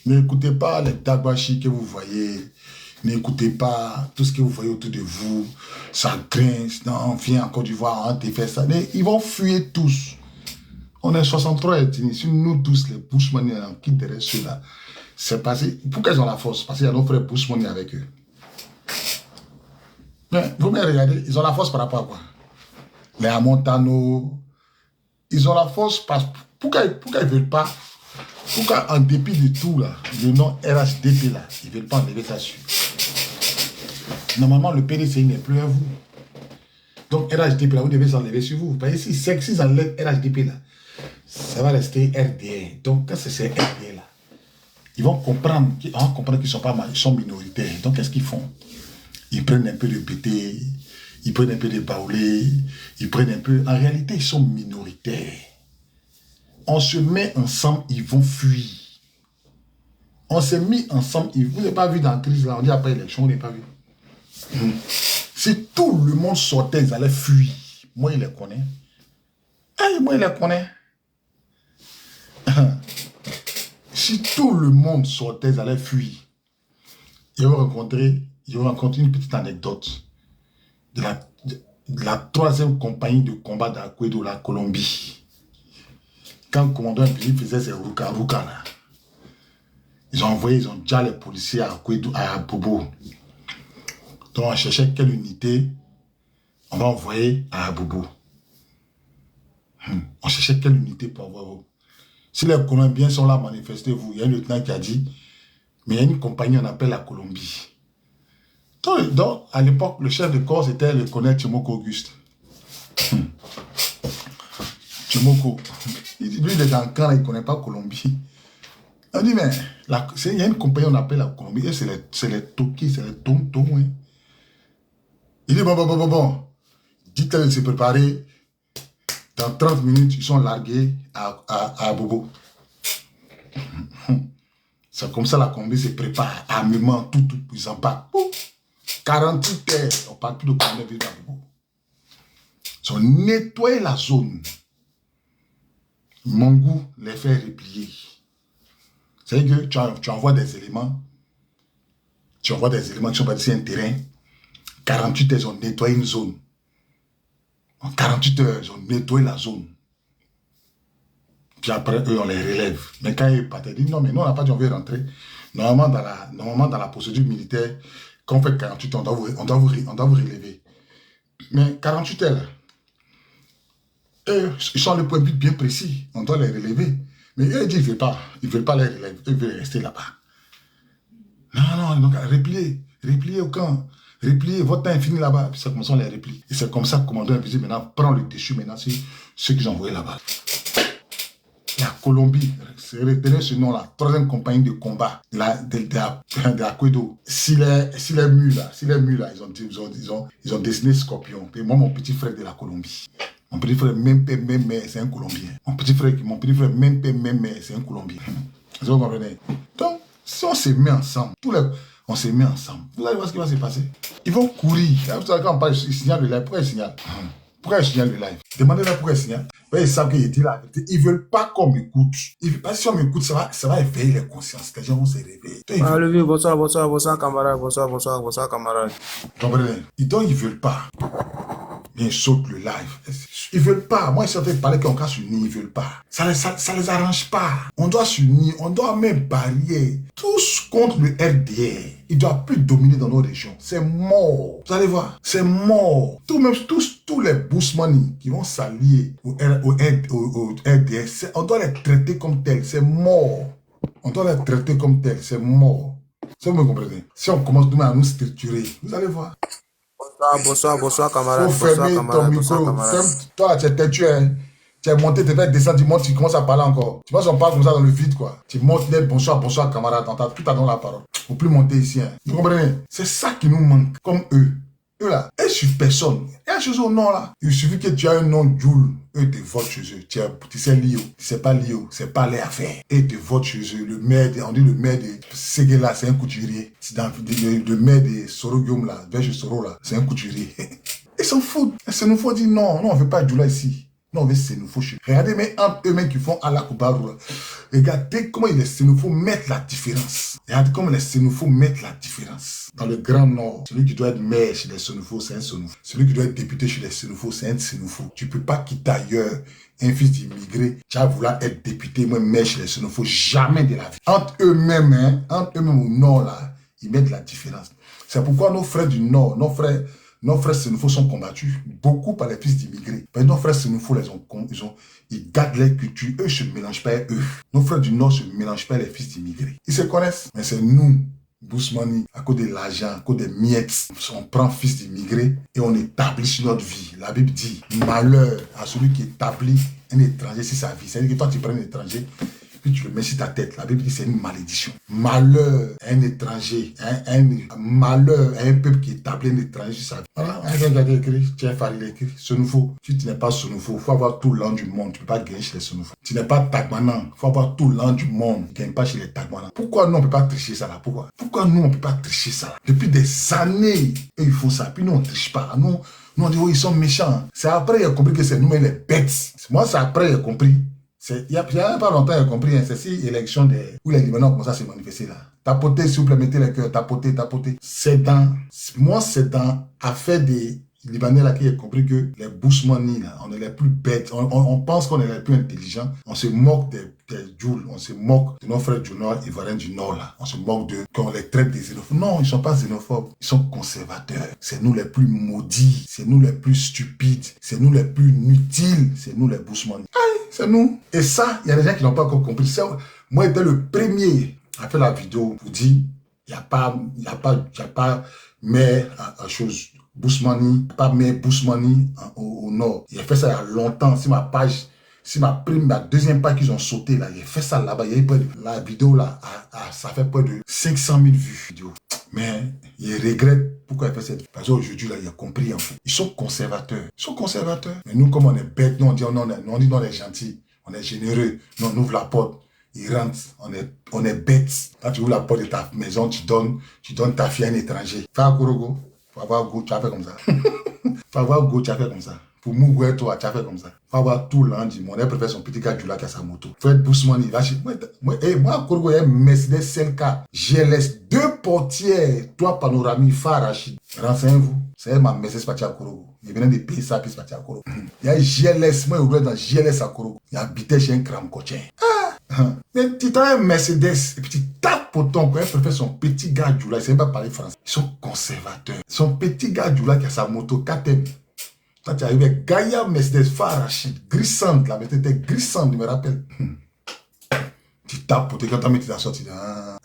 N'écoutez pas les Dagbashi que vous voyez. N'écoutez pas tout ce que vous voyez autour de vous. Ça grince. Non, on vient en Côte d'Ivoire, on te fait ça. Ils vont fuir tous. On est 63 ethnies. Si nous tous, les Bushmani, on quitte derrière ceux-là. C'est passé. Pourquoi ils ont la force? Parce qu'il y a nos frères Bushmani avec eux. Mais vous me regardez, ils ont la force par rapport à quoi? Les Amontano, ils ont la force parce... Pourquoi ils ne veulent pas? Pourquoi, en dépit de tout, là, le nom RHDP, là, ils ne veulent pas enlever ça dessus? Normalement, le PDCI n'est plus à vous. Donc, RHDP, là, vous devez s'enlever sur vous. Parce que si ils enlèvent RHDP, là, ça va rester RDR. Donc, quand c'est RDR, là, ils vont comprendre qu'ils sont pas mal, ils sont minoritaires. Donc, qu'est-ce qu'ils font? Ils prennent un peu de BT, ils prennent un peu de baoulé, ils prennent un peu... En réalité, ils sont minoritaires. On se met ensemble, ils vont fuir. On s'est mis ensemble, vous n'avez pas vu dans la crise, là, on dit après l'élection, vous n'avez pas vu. Si tout le monde sortait, ils allaient fuir. Moi, il les connaît. Moi, il les connaît. Si tout le monde sortait, ils allaient fuir. Ils vont rencontrer une petite anecdote de la troisième compagnie de combat d'Aquedo, la Colombie. Quand le commandant Billy faisait ses rouka là, ils ont déjà les policiers à Aquedo, à Bobo. Donc on cherchait quelle unité on va envoyer à Bobo. On cherchait quelle unité pour envoyer. Si les Colombiens sont là, manifestez-vous. Il y a un lieutenant qui a dit, mais il y a une compagnie, on appelle la Colombie. Donc à l'époque, le chef de corps, c'était le colonel Tchemoko Auguste. Tchemoko. Lui, il est dans le camp, là, il ne connaît pas Colombie. On dit, mais il y a une compagnie, on appelle la Colombie, et c'est les Toki, c'est les Tonton. Hein. Il dit, bon. Dites-leur de se préparer. Dans 30 minutes, ils sont largués à Bobo. C'est comme ça la Colombie se prépare. Armement, tout, ils en partent. 48 heures, on ne parle plus de Colombie à Bobo. Ils ont nettoyé la zone. Mangou les fait replier. C'est-à-dire que tu envoies des éléments. Tu envoies des éléments qui sont partis sur un terrain. 48 heures, ils ont nettoyé une zone. En 48 heures, ils ont nettoyé la zone. Puis après, eux, on les relève. Mais quand ils partent, ils disent non, mais nous, on n'a pas dit on veut rentrer. Normalement, dans la procédure militaire, quand on fait 48 heures, on doit vous relever. Mais 48 heures, eux, ils sont les points but bien précis. On doit les relever. Mais eux, ils disent qu'ils ne veulent pas les relever. Eux veulent rester là-bas. Non, donc repliez au camp. Repliez, votre temps est fini là-bas. Puis c'est comme ça on les replie. Et c'est comme ça que le commandant a dit maintenant, prends le dessus maintenant, c'est ceux qu'ils ont envoyés là-bas. La Colombie, retenez ce nom-là, troisième compagnie de combat de Aquedo. Si les mules là, ils ont dessiné Scorpion. Et moi, mon petit frère de la Colombie. Mon petit frère, même père, même mère, c'est un Colombien. Mon petit frère, même père, même mère, c'est un Colombien. Vous comprenez? Donc, si on se met ensemble, on se met ensemble, vous allez voir ce qui va se passer. Ils vont courir. Quand on parle, ils signalent le live. Pourquoi ils signalent? Pourquoi ils signalent le live? Demandez-leur pourquoi ils signalent. Ils savent qu'il dit la vérité. Ils ne veulent pas qu'on m'écoute. Parce que si on m'écoute, ça va éveiller les consciences. Les gens vont se réveiller. Allez, bonsoir, camarade. Bonsoir, camarade. Comprenez? Donc, ils ne veulent pas. Ils sautent le live. Ils ne veulent pas. Moi, ils sont en train de parler qu'on casse s'unir. Ils ne veulent pas. Ça les arrange pas. On doit s'unir. On doit mettre barrière. Tous contre le RDR. Il ne doit plus dominer dans nos régions. C'est mort. Vous allez voir. C'est mort. Tous les Bushmani qui vont s'allier au RDR, on doit les traiter comme tels. C'est mort. On doit les traiter comme tels. C'est mort. Ça, vous me comprenez? Si on commence demain à nous structurer, vous allez voir. Bonsoir, camarade. Faut fermer ton micro. Toi, tu es monté, tu fais descendre, tu montes, tu commences à parler encore. Tu vois, on parle comme ça dans le vide, quoi. Tu montes net, bonsoir, camarade. Tout à dans la parole. Faut plus monter ici. Hein. Vous comprenez? C'est ça qui nous manque, comme eux. Eux là, elles suivent personne. Il y a chose au nom là. Il suffit que tu aies un nom Joule. Eux te votent chez eux. Tu sais Lio. C'est pas Lio. C'est pas les affaires. Et te votent chez eux. Le maire, on dit le maire de Séguéla, c'est un couturier. Le maire de Soro Guillaume là, Verge Soro là, c'est un couturier. Ils s'en foutent. Ça nous faut dire non, on veut pas Joula ici. Non, mais c'est nouveau chez eux. Regardez, mais entre eux-mêmes qui font Allah Koubarou. Regardez comment les Sénoufos mettent la différence. Regardez comment les Sénoufos mettent la différence. Dans le Grand Nord, celui qui doit être maire chez les Sénoufos, c'est un Sénoufo. Celui qui doit être député chez les Sénoufos, c'est un Sénoufo. Tu ne peux pas quitter ailleurs un fils d'immigré, tu vas vouloir être député, moi, maire chez les Sénoufos, jamais de la vie. Entre eux-mêmes, hein, entre eux-mêmes au Nord, là, ils mettent la différence. C'est pourquoi nos frères du Nord, nos frères Sénoufos sont combattus beaucoup par les fils d'immigrés. Nos frères Sénoufos, ils gardent leur culture. Eux ne se mélangent pas eux. Nos frères du Nord ne se mélangent pas les fils d'immigrés. Ils se connaissent. Mais c'est nous, Bousmani, à cause de l'argent, à cause des miettes, on prend fils d'immigrés et on établit sur notre vie. La Bible dit, malheur à celui qui établit un étranger sur sa vie. C'est-à-dire que toi, tu prends un étranger, puis tu le mets sur ta tête. La Bible dit c'est une malédiction. Malheur à un étranger, malheur à un peuple qui établit un étranger sur sa vie. Voilà, un gars écrit, tiens, il écrit, Sénoufo. Si tu n'es pas Sénoufo, il faut avoir tout l'an du monde. Tu ne peux pas gagner chez les Sénoufo. Tu n'es pas Tagmanan, il faut avoir tout l'an du monde. Tu ne gagnes pas chez les Tagmanan. Pourquoi nous, on ne peut pas tricher ça là? Pourquoi nous, on ne peut pas tricher ça là? Depuis des années, eux, ils font ça. Puis nous, on ne triche pas. Nous, on dit, oh, ils sont méchants. C'est après, il a compris que c'est nous, mais les bêtes. Moi, c'est après, il a compris. Il n'y a pas longtemps, il a compris, hein, c'est si élection où les Libanais commencent à se manifester là. Tapotez, s'il vous plaît, mettez les cœurs, tapotez. Moi, c'est dans affaire des Libanais là qui a compris que les Bousmani là, on est les plus bêtes, on pense qu'on est les plus intelligents, on se moque des Djoul, on se moque de nos frères du Nord, Ivoiriens du Nord là, on se moque d'eux, qu'on les traite des xénophobes. Non, ils ne sont pas xénophobes, ils sont conservateurs. C'est nous les plus maudits, c'est nous les plus stupides, c'est nous les plus inutiles, c'est nous les Bousmani. C'est nous. Et ça, il y a des gens qui n'ont pas encore compris. Ça, moi, j'étais le premier à faire la vidéo pour dire, il n'y a pas mais chose, Bousmani, pas mais Bousmani au Nord. Il a fait ça il y a longtemps. Si ma deuxième page qu'ils ont sauté là, il a fait ça là-bas. La vidéo là, ça fait près de 500 000 vues vidéo. Mais il regrette pourquoi il fait cette. Parce qu'aujourd'hui là, il a compris en fait. Ils sont conservateurs. Mais nous, comme on est bêtes, nous on dit non, on est gentils, on est généreux. Non, on ouvre la porte. Ils rentrent, on est bêtes. Quand tu ouvres la porte de ta maison, tu donnes ta fille à un étranger. Fais un Korogo. Faut avoir go, tu as fait comme ça. Faut avoir go, tu as fait comme ça. Pour mourir, toi, tu as fait comme ça. Faut avoir tout l'ange. Mon père préfère son petit gars du lac à sa moto. Faut être doucement, il va chez moi, Korogo, il y a un Mercedes CLK. GLS, 2 portières, 3 panoramiques, phare Rachid. Renseignez-vous. C'est ma Mercedes partie à Korogo. Il venait de payer ça, puis c'est parti à Korogo. Il y a un GLS, moi, il dans GLS à Korogo. Il habitait chez un cram coaching. Mais tu as un Mercedes, et puis tu tapes pour ton coin, il préfère son petit gars du lac, il ne sait pas parler français. Ils sont conservateurs. Son petit gars du lac qui a sa moto, KTM. Toi, tu arrives avec Gaïa Mercedes Farachid, grissante, la méthode était grissante, je me rappelle. Tu tapes pour toi, quand tu as mis ta sortie, il y a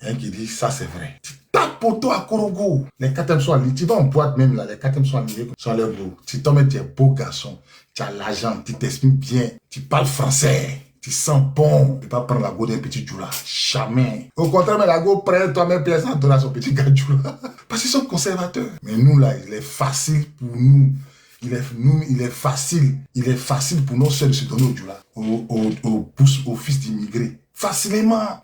un qui dit, ça c'est vrai. Tu tapes pour toi à Korogo. Les KTM sont alignés. Tu vas en boîte même là, les KTM sont alignés, sont les beaux. Tu tombes, tu es beau garçon, tu as l'argent, tu t'exprimes bien, tu parles français. Tu sens bon. Tu ne peux pas prendre la go d'un petit Djoula. Jamais. Au contraire, mais la go prend toi-même personne donne à son petit gars Djoula. Parce qu'ils sont conservateurs. Mais nous, là, il est facile pour nous. Il est facile pour nos soeurs de se donner au Djoula. Aux fils d'immigrés. Facilement.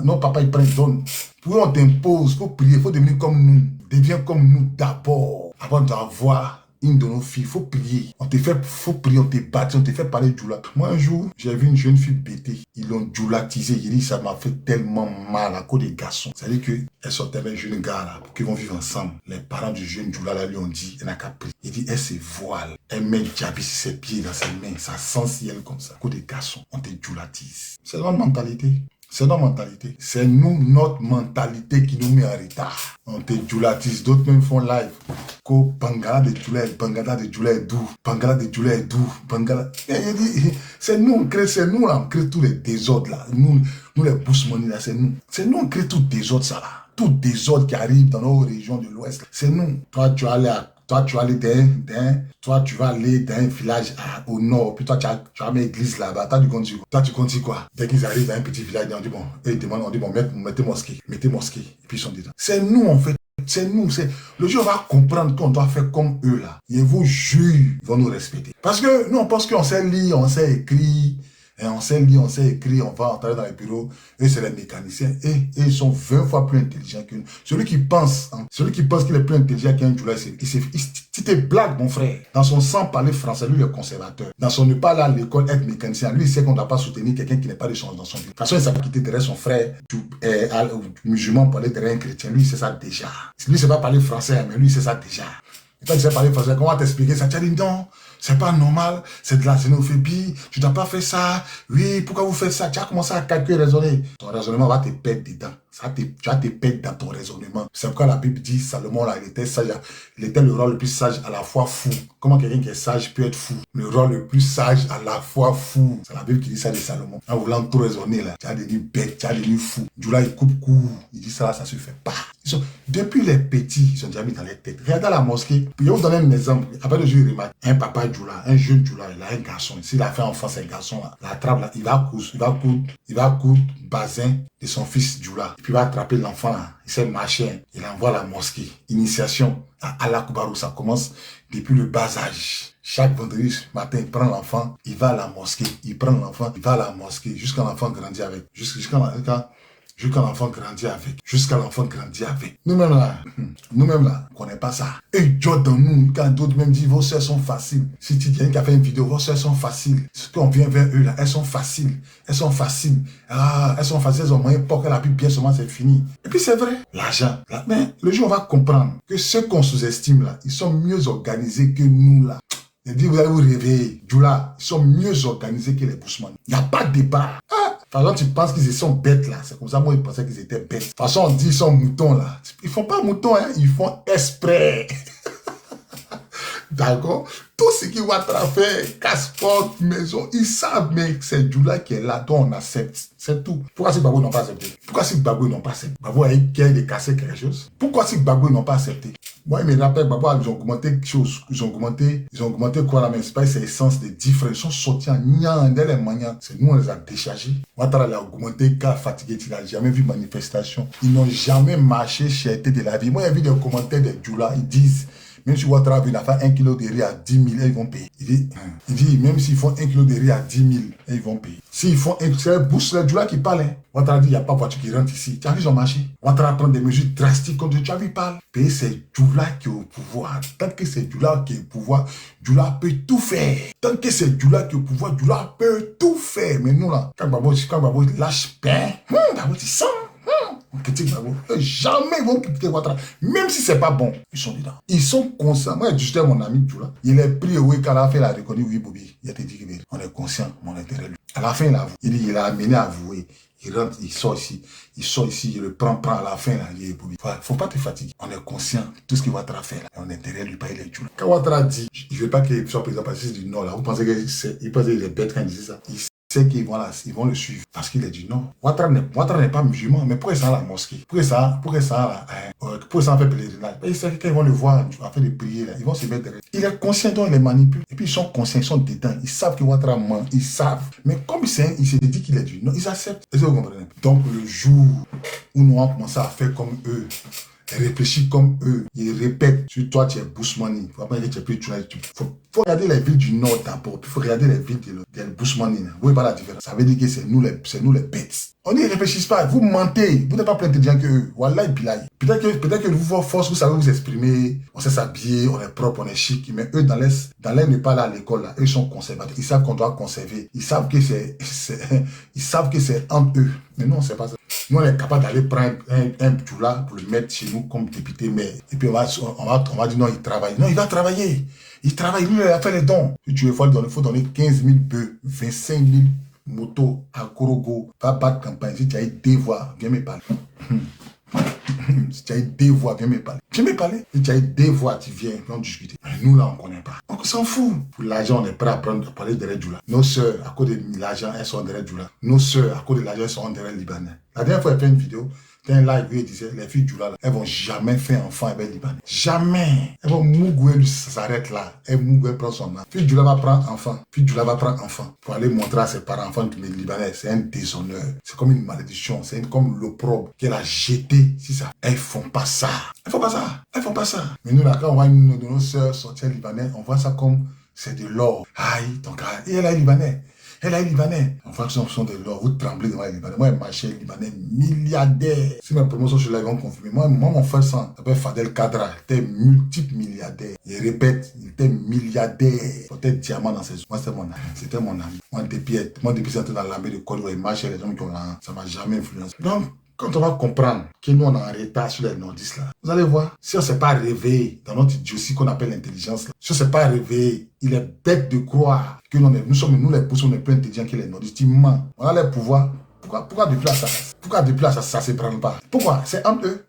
Non, papa, il prend, il donne. Pour eux, on t'impose. Il faut prier. Il faut devenir comme nous. Deviens comme nous d'abord. Avant d'avoir une de nos filles, il faut prier. Faut prier, on te bâtit, on te fait parler de Djoula. Moi, un jour, j'ai vu une jeune fille bêtée. Ils l'ont djoulatisée. Il dit, ça m'a fait tellement mal à cause des garçons. C'est-à-dire qu'elle sortait avec un jeune gars là, pour qu'ils vont vivre ensemble. Les parents du jeune Djoula là lui ont dit, elle n'a qu'à prier. Il dit, elle se voile. Elle met le diable sur ses pieds, dans ses mains. Ça sent ciel comme ça. À cause des garçons, on te djoulatise. C'est notre mentalité. C'est notre mentalité. C'est nous, notre mentalité qui nous met en retard. On te djoulatise. D'autres même font live. Ko Bangala de Djoula est doux. Bangala de Djoula est doux. Bangala. C'est nous, c'est nous là, on crée tous les désordres là. Nous les Bousmani là, c'est nous. C'est nous, on crée tout désordre ça là. Tout désordre qui arrive dans nos régions de l'Ouest. C'est nous. Toi, tu vas aller dans un village au nord, puis toi, tu as une église là-bas. Toi, tu comptes quoi? Dès qu'ils arrivent dans un petit village, on dit, bon, mettez mosquée. Et puis ils sont dedans. C'est nous, en fait. C'est nous. Le jour, on va comprendre qu'on doit faire comme eux là. Et vous jure, ils vont nous respecter. Parce que nous, on pense qu'on sait lire, on sait écrire. Et on sait lire, on sait écrire, on va entrer dans les bureaux. Eux, c'est les mécaniciens. Et ils sont 20 fois plus intelligents que nous. Celui qui pense qu'il est plus intelligent qu'un Djoula, il te blague, mon frère. Dans son sang, parler français, lui, il est conservateur. Dans son ne pas aller à l'école, être mécanicien, lui, il sait qu'on ne doit pas soutenir quelqu'un qui n'est pas de son dans son vie. De toute façon, il ne s'est pas quitté derrière son frère musulman pour aller derrière un chrétien. Lui, il sait ça déjà. Lui, il ne sait pas parler français, mais lui, il sait ça déjà. Et quand tu sais parler français, comment t'expliquer ça? Tu as dit non, c'est pas normal, c'est de la xénophobie, tu dois pas faire ça. Oui, pourquoi vous faites ça? Tu as commencé à calculer, raisonner. Ton raisonnement va te perdre dedans. Tu vas te perdre dans ton raisonnement. C'est pourquoi la Bible dit, Salomon, là, il était sage. Il était le roi le plus sage, à la fois fou. Comment quelqu'un qui est sage peut être fou? Le roi le plus sage, à la fois fou. C'est la Bible qui dit ça de Salomon. En voulant tout raisonner, là, tu as devenu bête, tu as devenu fou. Djoula, il coupe court. Il dit ça, là, ça se fait pas. Depuis les petits, ils sont déjà mis dans les têtes. Regardez à la mosquée. Je vais vous donner un exemple. Après le jour, il remarque un papa Djoula, un jeune Djoula, il a un garçon. S'il a fait enfant, c'est un garçon là. La trappe là, il va coudre bazin de son fils Djoula. Et puis il va attraper l'enfant là. Il sait marcher. Il envoie à la mosquée. Initiation à Allah Koubarou. Ça commence depuis le bas âge. Chaque vendredi matin, il prend l'enfant, il va à la mosquée. Il prend l'enfant, il va à la mosquée. Jusqu'à l'enfant grandit avec. Jusqu'à l'enfant grandit avec. Nous-mêmes là, on ne connaît pas ça. Et Dieu dans nous, quand d'autres même disent, vos soeurs sont faciles. Si tu dis qui a fait une vidéo, vos soeurs sont faciles. Ce qu'on vient vers eux là, elles sont faciles. Ah, elles sont faciles, elles ont moyen pour que la Bible bien seulement c'est fini. Et puis c'est vrai, l'argent. Mais le jour on va comprendre que ceux qu'on sous-estime là, ils sont mieux organisés que nous là. Il dit, vous allez vous réveiller. Djoula, ils sont mieux organisés que les Bousman. Il n'y a pas de débat. Ah, de toute façon, tu penses qu'ils sont bêtes là. C'est comme ça, moi, je pensais qu'ils étaient bêtes. De toute façon, on dit qu'ils sont moutons là. Ils font pas moutons, hein. Ils font exprès. D'accord? Tout ce qui va faire, casse-porte, maison, ils savent, mais c'est Djoula qui est là, dont on accepte. C'est tout. Pourquoi si Babou n'ont pas accepté? Pourquoi si Babou n'ont pas accepté? Babou a eu qu'à de casser quelque chose. Pourquoi si Babou n'ont pas accepté? Moi, il me rappelle, Babou, ils ont augmenté quelque chose. Ils ont augmenté quoi là, mais c'est pas c'est essence de 10 frères. Ils sont sortis en niant, dès les manières. C'est nous, on les a déchargés. Ouattara a augmenté, car fatigué, il n'a jamais vu manifestation. Ils n'ont jamais marché cherté de la vie. Moi, j'ai vu des commentaires de Djoula, ils disent, même si Ouattara vient faire 1 kilo de riz à 10 000, ils vont payer. Il dit, même s'ils font 1 kilo de riz à 10 000, ils vont payer. S'ils font c'est Bousse le Djoula qui parle. Hein. Ouattara dit, il n'y a pas de voiture qui rentre ici. Tu as vu, ils ont marché. Ouattara prend des mesures drastiques contre tu as vu, il parle. Payer, c'est Djoula qui est au pouvoir. Tant que c'est Djoula qui est au pouvoir, Djoula peut tout faire. Tant que c'est Djoula qui est au pouvoir, Djoula peut tout faire. Mais nous, là, quand Babou lâche pain, Babou dit ça. On critique Babou. Jamais ils vont critiquer Ouattara. Même si c'est pas bon, ils sont dedans. Ils sont conscients. Moi, j'étais mon ami Djoula. Il est pris au quand la fait la reconnu, oui, Bobby. Il a dit on est conscient, mon intérêt. À la fin, il a avoué. Il a amené à avouer. Il rentre, il sort ici, il le prend à la fin, là, il dit, faut pas te fatiguer. On est conscient de tout ce que Ouattara fait, là. On est derrière lui, pas il est Djoula. Quand Ouattara dit, je ne veux pas qu'il soit président parce qu'il est du Nord, là. Vous pensez qu'il est bête quand il dit ça? Il sait qu'ils vont, là, ils vont le suivre parce qu'il est du Nord. Ouattara n'est pas musulman, mais pourquoi ça à la mosquée? Pourquoi ça fait pèlerinage? Il sait qu'ils vont le voir en fait de prier, là. Ils vont se mettre derrière. Il est conscient, donc il les manipule. Et puis ils sont conscients, ils sont dedans. Ils savent que Ouattara ment, ils savent. Mais comme il se dit qu'il est du Nord, ils acceptent. Est-ce que vous comprenez? Donc le jour où nous avons commencé à faire comme eux, réfléchir comme eux, ils répètent sur toi tu es Bousmani. Il faut pas que tu es plus faut regarder les villes du Nord d'abord, puis il faut regarder les villes de Bousmani. Vous voyez pas la différence. Ça veut dire que c'est nous les bêtes. On n'y réfléchit pas, vous mentez, vous n'êtes pas plus intelligent que eux. Wallah et billahi. Peut-être que vous, vos forces, vous savez vous exprimer, on sait s'habiller, on est propre, on est chic, mais eux dans l'air ne pas là à l'école, là, eux sont conservateurs. Ils savent qu'on doit conserver. Ils savent que c'est entre eux. Mais non, c'est pas ça. Nous, on est capable d'aller prendre un Djoula pour le mettre chez nous comme député, mais et puis on va dire non, il travaille. Non, il va travailler. Il travaille, lui, il a fait les dons. Si tu veux, il faut donner 15 000 bœufs, 25 000 motos à Korogo. Va battre campagne. Si tu as eu des voix, viens me parler. Si tu as eu des voix, viens me parler. Viens me parler. Si tu as eu des voix, tu viens discuter. Mais nous, là, on ne connaît pas. Donc, on s'en fout. Pour l'argent, on est prêt à parler derrière Djoula. Nos sœurs, à cause de l'argent, elles sont derrière Djoula. Nos sœurs, à cause de l'argent, elles sont derrière Libanais. La dernière fois, elle fait une vidéo. Un live, il disait, les filles Djoula, elles vont jamais faire enfant avec Libanais. Jamais. Elles vont Mougoué, ça s'arrête là. Elle Mougoué prend son âme. Fille Djoula va prendre enfant. Fille Djoula va prendre enfant. Pour aller montrer à ses parents, enfants de Libanais, c'est un déshonneur. C'est comme une malédiction. C'est comme l'opprobre qu'elle a jeté. Si ça. Elles font pas ça. Elles font pas ça. Elles font pas ça. Mais nous, là, quand on voit une de nos sœurs sortir Libanais, on voit ça comme c'est de l'or. Aïe, ton gars. Et elle est Libanais. Elle a les Libanais. En fonction de l'or, vous tremblez devant les Libanais. Moi, ma chère Libanais, milliardaire. Si mes promotions sur là vont confirmer. Moi, mon frère s'appelle Fadel Kadra. Il était multiple milliardaire. Je répète, il était milliardaire. Il était diamant dans ses yeux. Moi, c'était mon ami. C'était mon ami. Moi, depuis j'étais dans l'armée de Côte d'Ivoire, ma chère, les gens qui ont là, ça m'a jamais influencé. Donc, quand on va comprendre que nous, on est en retard sur les nordistes, là, vous allez voir, si on ne s'est pas réveillé dans notre idiotie qu'on appelle l'intelligence, là, si on ne s'est pas réveillé, il est bête de croire que nous les poussons, on est plus intelligents que les nordistes. Ils mentent. On a les pouvoirs. Pourquoi depuis là, ça ne se prend pas? Pourquoi? C'est entre eux.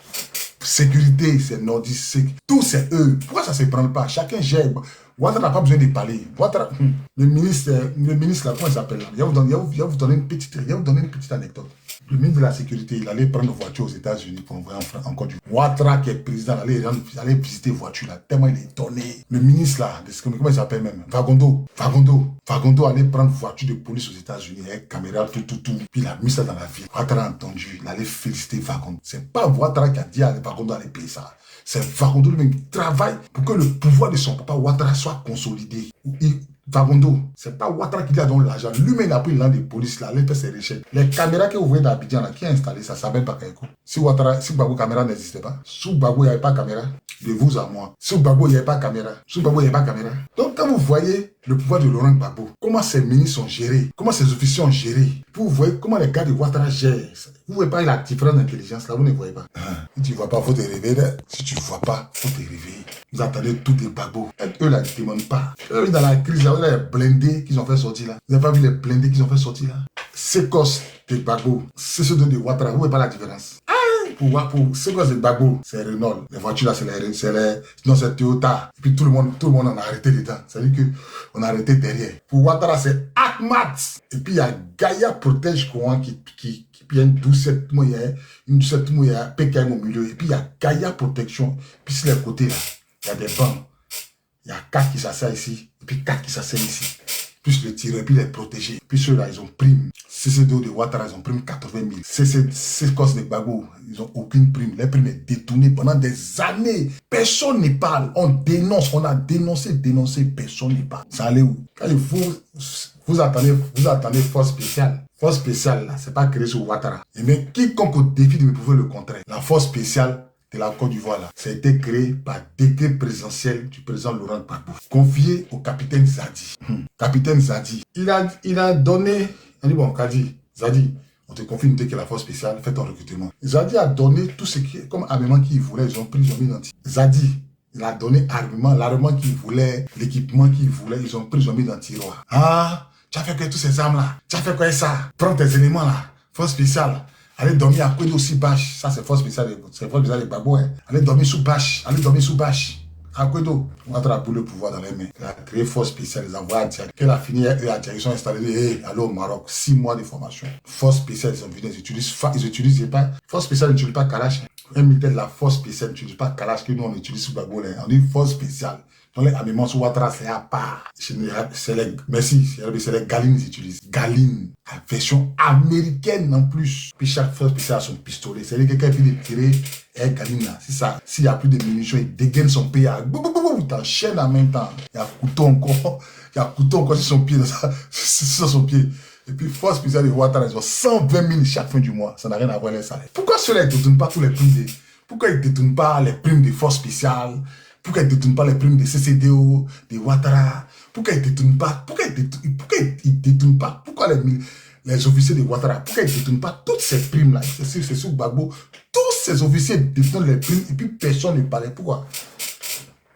Sécurité, c'est nordiste. Tout, c'est eux. Pourquoi ça ne se prend pas? Chacun gère. Ouattara n'a pas besoin de parler. Ouattara, le ministre là, comment il s'appelle là? Il va vous donner une petite anecdote. Le ministre de la Sécurité, il allait prendre une voiture aux États-Unis pour envoyer en Côte d'Ivoire. Ouattara, qui est président, allait visiter voiture là, tellement il est étonné. Le ministre là, comment il s'appelle même? Vagondo allait prendre voiture de police aux États-Unis, avec caméra, tout. Puis il a mis ça dans la ville. Ouattara a entendu, il allait féliciter Vagondo. C'est pas Ouattara qui a dit à Vagondo d'aller payer ça. C'est Vagondo lui-même qui travaille pour que le pouvoir de son papa Ouattara soit consolidé. Vagondo, c'est pas Ouattara qui lui a donné l'argent. Lui-même, il a pris l'an de police, là, il fait ses recherches. Les caméras que vous voyez dans Abidjan, là, qui a installé ça, s'appelle Bakayoko. Si Gbagbo caméra n'existait pas, sous Gbagbo, il n'y avait pas de caméra. De vous à moi. Sous Gbagbo, il n'y avait pas de caméra. Donc, quand vous voyez le pouvoir de Laurent Gbagbo, comment ses ministres sont gérés, comment ses officiers sont gérés, vous voyez comment les gars de Ouattara gèrent. Vous ne voyez pas la différence d'intelligence, là, vous ne voyez pas. Si tu ne vois pas, il faut te réveiller. Si tu ne vois pas, il faut te réveiller. Vous attendez tout des Gbagbo. Eux, là, ils ne demandent pas. Vous avez dans la crise, là, vous avez les blindés qu'ils ont fait sortir, là. Vous n'avez pas vu les blindés qu'ils ont fait sortir, là. C'est cos de Gbagbo. C'est ceux de Ouattara. Vous ne voyez pas la différence. Pour ce que c'est Gbagbo, c'est Renault. Les voitures là, sinon c'est Toyota. Et puis tout le monde en a arrêté dedans. C'est-à-dire qu'on a arrêté derrière. Pour Ouattara, c'est Akmat. Et puis il y a Gaïa Protège Courant qui puis il y a une doucette, il y a PKM au milieu. Et puis il y a Gaïa Protection. Puis sur les côtés là, il y a des bancs. Il y a 4 qui s'asseyent ici. Et puis 4 qui s'asseyent ici. Puis le tirer, puis les protéger. Puis ceux-là, ils ont prime. CCDO de Ouattara, ils ont prime 80 000. C'est cause de Gbagbo, ils n'ont aucune prime. Les primes est détournée pendant des années. Personne n'y parle. On dénonce, on a dénoncé, personne n'y parle. Ça allait où? Quand vous attendez force spéciale. Force spéciale, là, c'est pas créé sur Ouattara. Et mais quiconque au défi de me prouver le contraire, la force spéciale de la Côte d'Ivoire, là, ça a été créé par décret présidentiel du président Laurent Gbagbo, confié au capitaine Zadi. Capitaine Zadi, il a donné, on dit bon, Kadi, Zadi, on te confie une que la force spéciale, fais ton recrutement. Zadi a donné tout ce qui, comme armement qu'il voulait, ils ont pris, ils ont mis dans Zadi, il a donné l'armement qu'il voulait, l'équipement qu'il voulait, ils ont pris, ils ont mis dans le tiroir. Ah, tu as fait quoi tous ces armes là? Tu as fait quoi ça? Prends tes éléments là, force spéciale. Allez dormir à Kwedo sous bâche. Ça, c'est force spéciale de Gbagbo. Hein. Allez dormir sous bâche. À Kwedo. On a pour le pouvoir dans les mains. Il a créé force spéciale. Les envois à Diak. Quand il a fini, ils sont installés. Allô au Maroc. 6 mois de formation. Force spéciale, ils ont vu. Ils utilisent pas. Force spéciale n'utilise pas Kalash. Un militaire de la force spéciale n'utilise pas Kalash que nous on utilise sous Gbagbo. On dit force spéciale. Dans les armements sous Ouattara, c'est à part. C'est les Galines qu'ils utilisent. Galines, la version américaine en plus. Puis chaque force spéciale a son pistolet. C'est-à-dire que quelqu'un finit de tirer, et Galine là, c'est ça. S'il n'y a plus de munitions, il dégaine son pied. Il t'enchaîne en même temps. Il y a couteau encore. Sur son pied. Sur son pied. Et puis, force spéciale de Ouattara, ils ont 120 000 chaque fin du mois. Ça n'a rien à voir avec les salaires. Pourquoi cela ne détourne pas tous les primes Pourquoi ils ne détournent pas les primes de force spéciale? Pourquoi ils ne détournent pas les primes de CCDO, de Ouattara? Pourquoi ils ne détournent pas? Pourquoi les officiers de Ouattara, pourquoi ils ne détournent pas toutes ces primes-là? C'est sous Gbagbo. Tous ces officiers détournent les primes et puis personne ne parlait. Pourquoi?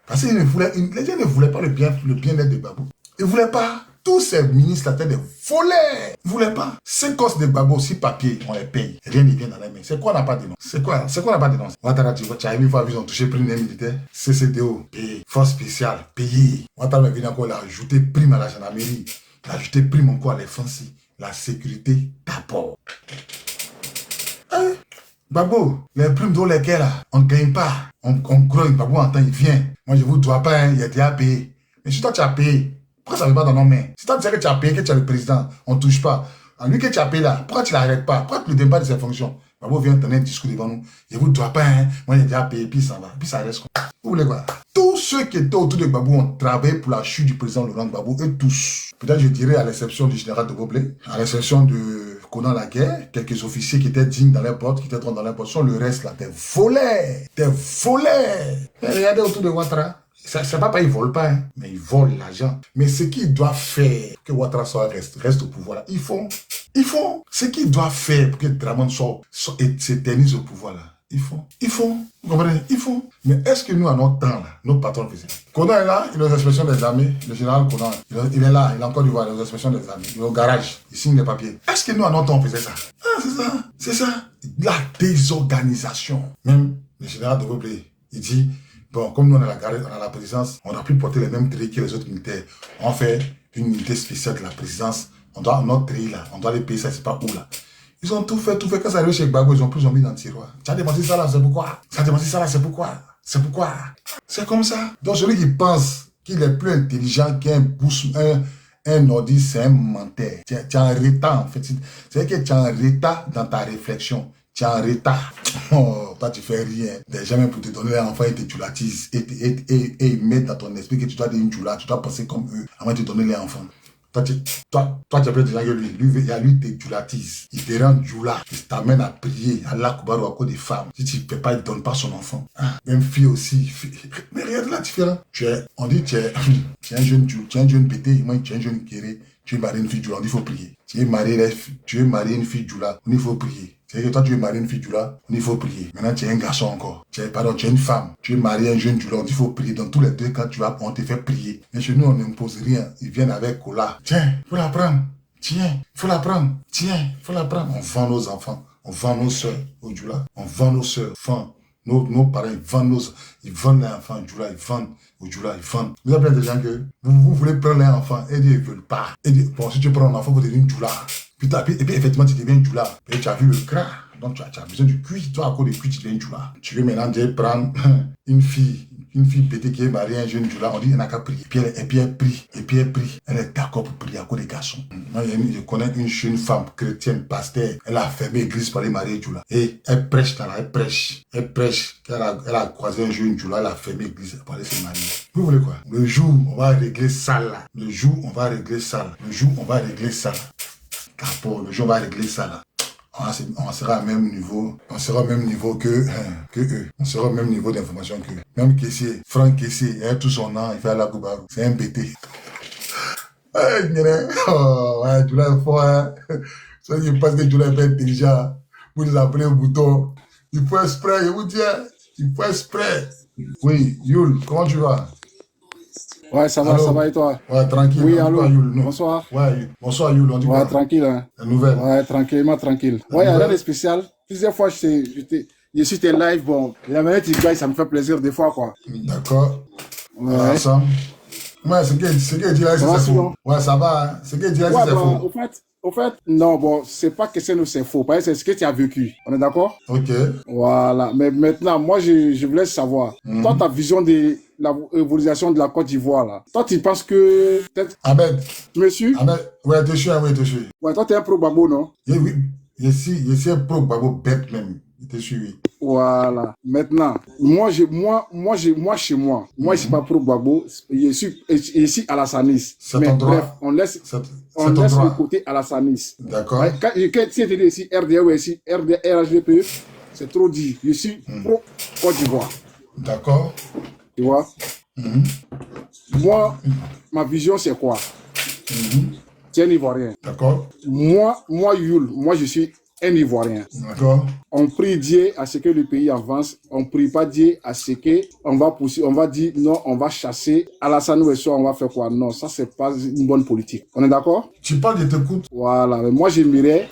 Parce que les gens ne voulaient pas le bien-être de Gbagbo. Ils ne voulaient pas. Tous ces ministres là, des volets. Ils ne voulaient pas. Ces costes de Gbagbo, si papier, on les paye. Rien ne vient dans les mains. C'est quoi on n'a pas dénoncé? C'est quoi on n'a pas dénoncé? Ouattara, tu as vu, ils ont touché prime des militaires. CCDO, payé. Force spéciale, payé. Ouattara vient encore, il a ajouté prime à la gendarmerie. Il a ajouté prime encore à l'offensive. La sécurité d'abord. Hein? Gbagbo, les primes dans lesquelles là, on ne gagne pas. On grogne, Gbagbo entend, il vient. Moi, je ne vous dois pas, hein, il a déjà payé. Mais si toi, tu as payé, pourquoi ça ne va pas dans nos mains? Si toi, tu sais que tu as payé, que tu es le président, on ne touche pas. En lui que tu as payé là, pourquoi tu ne l'arrêtes pas? Pourquoi tu ne lui donnes pas de ses fonctions? Gbagbo vient tenir un discours devant nous. Je ne vous dois pas, hein. Moi, j'ai déjà payé, puis ça va. Puis ça reste quoi. Vous voulez quoi? Tous ceux qui étaient autour de Gbagbo ont travaillé pour la chute du président Laurent Gbagbo, et tous. Peut-être je dirais à l'exception du général de Boblé, à l'exception de Conan Laguerre, quelques officiers qui étaient dignes dans les portes, qui étaient dans les portes, le reste là, des volets. Des volets. Et regardez autour de Ouattara. C'est pas ils volent pas, hein, mais ils volent l'argent. Mais ce qu'ils doivent faire que Ouattara reste au pouvoir, là, ils font. Ce qu'ils doivent faire pour que Dramane s'éternise au pouvoir, là. Ils font. Vous comprenez? Ils font. Mais est-ce que nous, à notre temps, là, nos patrons faisaient? Conan est là, il est aux inspections des armées. Le général Conan, il est là, il est encore du voir, il est aux inspections des armées. Il est au garage, il signe les papiers. Est-ce que nous, à notre temps, on faisait ça? Ah, c'est ça. La désorganisation. Même le général de Boblé, il dit, bon, comme nous, on a la présidence, on a pu porter les mêmes traits que les autres militaires. On fait une unité spéciale de la présidence. Notre tri, là, on doit les payer, ça, c'est pas où, là. Ils ont tout fait. Quand ça arrive chez Gbagbo, ils ont mis dans le tiroir. Tu as dépensé ça là, c'est pourquoi? C'est comme ça. Donc celui qui pense qu'il est plus intelligent qu'un ordi, c'est un menteur. Tu es en retard en fait. C'est-à-dire que tu es en retard dans ta réflexion. Tu es en retard. Oh, toi tu fais rien. Déjà même pour te donner l'enfant, ils te djulatisent. Et ils mettent dans ton esprit que tu dois dire une djoula, tu dois penser comme eux avant de te donner les enfants. Toi, tu as plus de gens que lui. Lui, te djoulatise. Il te rend djoula. Il t'amène à prier. Allah Koubarou à cause des femmes. Si tu ne fais pas, il ne donne pas son enfant. Ah, même fille aussi. Mais regarde la différence. On dit tu es un jeune pété. Moi, tu es un jeune kéré. Tu es marié une fille djoula. On dit il faut prier. Tu es marié une fille djoula. On dit il faut prier. C'est-à-dire que toi, tu es marié une fille djoula, on dit il faut prier. Maintenant, tu es un garçon encore. Tu es une femme. Tu es marié un jeune djoula, on dit il faut prier. Dans tous les deux cas, on te fait prier. Mais chez nous, on n'impose rien. Ils viennent avec cola. Tiens, il faut la prendre. Tiens, il faut la prendre. Tiens, il faut la prendre. On vend nos enfants. On vend nos soeurs au djoula. On vend nos soeurs. Nos parents, ils vendent les enfants au djoula. Ils vendent au djoula. Ils vendent. Vous avez plein de gens que vous voulez prendre les enfants et ils ne veulent pas. Et bon, si tu prends un enfant, vous devenez une djoula. Et puis effectivement, tu deviens une djoula. Et tu as vu le gras. Donc tu as besoin du cuit. Toi, à cause du cuit, tu deviens une djoula. Tu veux maintenant dire prendre une fille pétée qui est mariée à un jeune djoula. On dit, il n'a qu'à prier. Et puis elle prie. Elle est d'accord pour prier à cause des garçons. Moi, je connais une jeune femme chrétienne, pasteur. Elle a fermé l'église pour aller marier djoula. Et elle prêche dans là. Elle prêche. Elle a croisé un jeune djoula. Elle a fermé l'église pour aller se marier. Vous voulez quoi? Le jour, on va régler ça là. Le jour, on va régler ça là. Le jour, on va régler ça là. Le jour, on va régler ça là. On sera au même niveau. On sera au même niveau que eux. On sera au même niveau d'information qu'eux. Même Kessier, Franck Kessier, il a tout son nom, il fait la Koubarou. C'est un BT. Oh, ouais, tu l'as fort, hein. Ceux qui pensent que tu l'as fait intelligent, vous les appelez au bouton. Il faut exprès, je vous dis, il faut exprès. Oui, Yul, comment tu vas? Ouais, ça va et toi? Ouais, tranquille. Oui, allô. Yul, bonsoir. Ouais, bonsoir Yul, on dit ouais, quoi? Tranquille. Hein. La nouvelle. Ouais, tranquillement, tranquille. Ouais, il y a rien de spécial. Plusieurs fois, je suis tes live, bon, la manière tu gagnes, ça me fait plaisir des fois, quoi. D'accord. Ouais. Ensemble. Ouais, ce que dit là, c'est faux. Ouais, ça va, hein. Ce que dit là, c'est faux. Au fait, non, bon, c'est pas que c'est faux, parce que c'est ce que tu as vécu. On est d'accord? Ok. Voilà. Mais maintenant, moi, je voulais savoir, toi, ta vision de l'évolution de la Côte d'Ivoire, là. Toi, tu penses que... Ahmed. Monsieur? Ahmed, ouais, te suis. Ouais, toi, t'es un pro-Gbagbo, non? Oui, je suis un pro-Gbagbo bête même. Je te suis, oui. Voilà. Maintenant, moi, chez moi, je suis pas pro-Gbagbo, je suis Alassanis. Mais bref, on laisse le côté Alassanis. D'accord. Quand tu es ici, RDA ou ici, RHDP, c'est trop dit. Je suis pro-Côte d'Ivoire. D'accord. Tu vois? Moi, ma vision, c'est quoi? Tu es un Ivoirien. D'accord. Moi, Yul, je suis un Ivoirien. D'accord. On prie Dieu à ce que le pays avance. On ne prie pas Dieu à ce que on va dire non, on va chasser Alassane Ouattara, on va faire quoi? Non, ça c'est pas une bonne politique. On est d'accord? Tu parles de tes coups. Voilà, mais moi j'aimerais,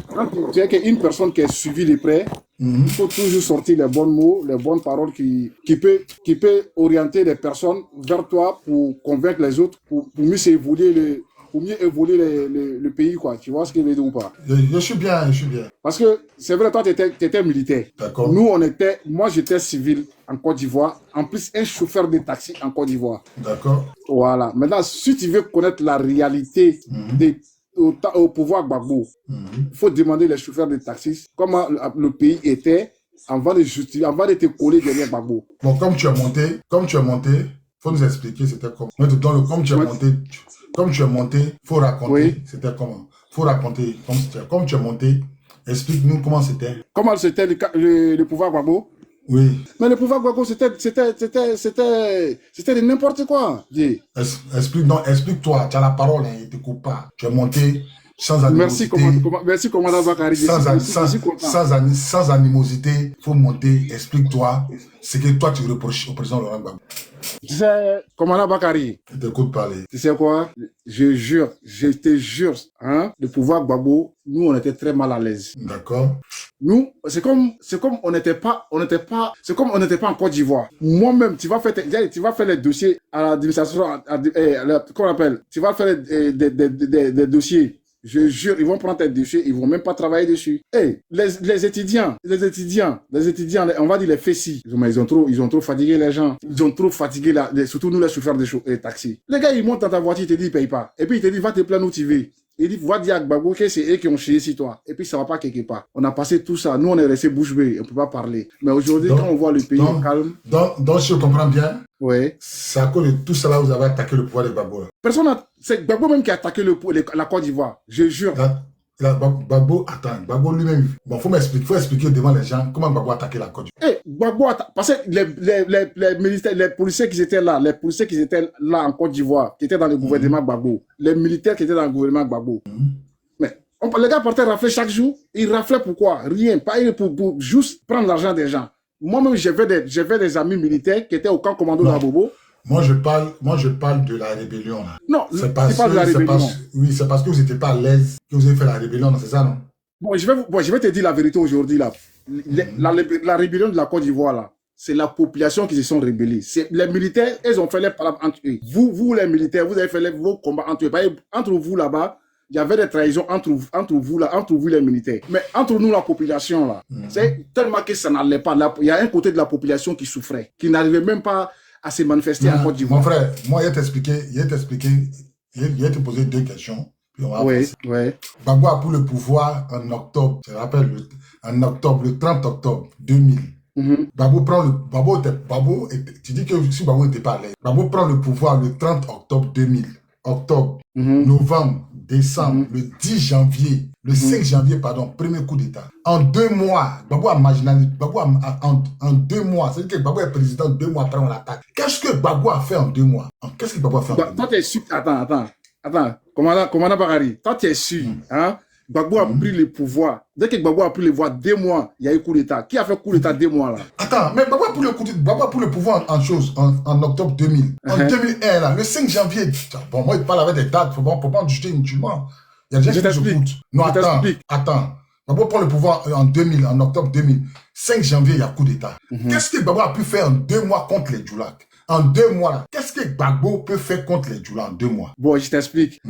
quand tu es une personne qui est suivie de près, il faut toujours sortir les bons mots, les bonnes paroles qui peut orienter les personnes vers toi pour convaincre les autres, pour mieux évoluer le pays, quoi. Tu vois ce que je veux dire ou pas? Je suis bien. Parce que c'est vrai, toi, tu étais militaire. D'accord. Moi, j'étais civil en Côte d'Ivoire. En plus, un chauffeur de taxi en Côte d'Ivoire. D'accord. Voilà. Maintenant, si tu veux connaître la réalité au pouvoir Gbagbo, il faut demander les chauffeurs de taxi comment le pays était avant de justifier, avant de te coller derrière Gbagbo. Bon, comme tu es monté, faut nous expliquer c'était comment. Maintenant, comme tu es monté, faut raconter Oui. c'était comment. Faut raconter comme tu es monté, explique-nous comment c'était. Comment c'était le pouvoir Gbagbo? Oui. Mais le pouvoir Gbagbo, c'était de n'importe quoi. Dis. Explique-toi, tu as la parole, hein, il te coupe pas. Tu es monté sans animosité. Merci, commandant Bakari. Sans animosité, faut monter, explique-toi ce que toi tu reproches au président Laurent Gbagbo. Tu sais, commandant Bakari. Je t'écoute parler. Tu sais quoi? Je te jure, hein, le pouvoir Gbagbo, nous on était très mal à l'aise. D'accord. Nous, c'est comme on n'était pas en Côte d'Ivoire. Moi-même, tu vas faire les dossiers à l'administration, comment on appelle? Tu vas faire des dossiers. Je jure, ils vont prendre tes dossiers, ils vont même pas travailler dessus. Hey, les étudiants, on va dire les fessis. Ils ont trop fatigué les gens. Ils ont trop fatigué, surtout nous les chauffeurs de taxis. Les gars, ils montent dans ta voiture, ils te disent, ils payent pas. Et puis, ils te disent, va te plaindre où tu veux. Il dit, va dire à Gbagbo que c'est eux qui ont chié sur toi. Et puis, ça va pas quelque part. On a passé tout ça. Nous, on est resté bouche bée. On peut pas parler. Mais aujourd'hui, quand on voit le pays calme. Donc, si je comprends bien, ouais. C'est à cause de tout cela que vous avez attaqué le pouvoir de Gbagbo. C'est Gbagbo même qui a attaqué la Côte d'Ivoire. Je jure. Gbagbo, attends, Gbagbo lui-même. Bon, faut expliquer devant les gens comment Gbagbo a attaqué la Côte d'Ivoire. Gbagbo parce que les militaires, les policiers qui étaient là en Côte d'Ivoire, qui étaient dans le gouvernement Gbagbo, les militaires qui étaient dans le gouvernement Gbagbo. Mais les gars partaient rafler chaque jour. Ils raflaient pourquoi? Rien. Pas pour juste prendre l'argent des gens. Moi-même, j'avais des amis militaires qui étaient au camp commando d'Abobo. Moi, je parle de la rébellion, là. Non, c'est pas de la rébellion. Oui, c'est parce que vous n'étiez pas à l'aise que vous avez fait la rébellion, c'est ça, non? Bon, je vais te dire la vérité aujourd'hui, là. La rébellion de la Côte d'Ivoire, là, c'est la population qui se sont rébellés. Les militaires, ils ont fait les palabres entre eux. Vous, les militaires, vous avez fait vos combats entre eux. Entre vous, là-bas, il y avait des trahisons entre vous, les militaires. Mais entre nous, la population, là, c'est tellement que ça n'allait pas. Il y a un côté de la population qui souffrait, qui n'arrivait même pas à se manifester en Côte d'Ivoire. Mon frère, moi, il a te posé deux questions. Puis on va oui. Gbagbo a pris le pouvoir en octobre, je rappelle, le 30 octobre 2000. Tu dis que si Gbagbo n'était pas à l'aise, Gbagbo prend le pouvoir le 30 octobre 2000. Octobre, novembre, décembre, le 10 janvier, le 5 janvier, pardon, premier coup d'État. En 2 mois, Gbagbo a marginalisé, en 2 mois, c'est-à-dire que Gbagbo est président 2 mois après on l'attaque. Qu'est-ce que Gbagbo a fait en 2 mois? Qu'est-ce que Gbagbo a fait en 2 mois? Toi, tu es sûr, attends, commandant Bakari, toi, tu es sûr, hein? Gbagbo a pris le pouvoir. Dès que Gbagbo a pris le pouvoir, 2 mois, il y a eu coup d'État. Qui a fait coup d'État 2 mois là? Attends, mais Gbagbo a pris le pouvoir en octobre 2000. En 2001, là, le 5 janvier. Bon, moi, il parle avec des dates, faut pas en juger inutilement. Il y a des gens qui écoutent. Non, attends. Gbagbo prend le pouvoir en 2000, en octobre 2000. 5 janvier, il y a coup d'État. Qu'est-ce que Gbagbo a pu faire en 2 mois contre les Djoulak? En 2 mois, qu'est-ce que Gbagbo peut faire contre les Djoulak en 2 mois? Bon, je t'explique.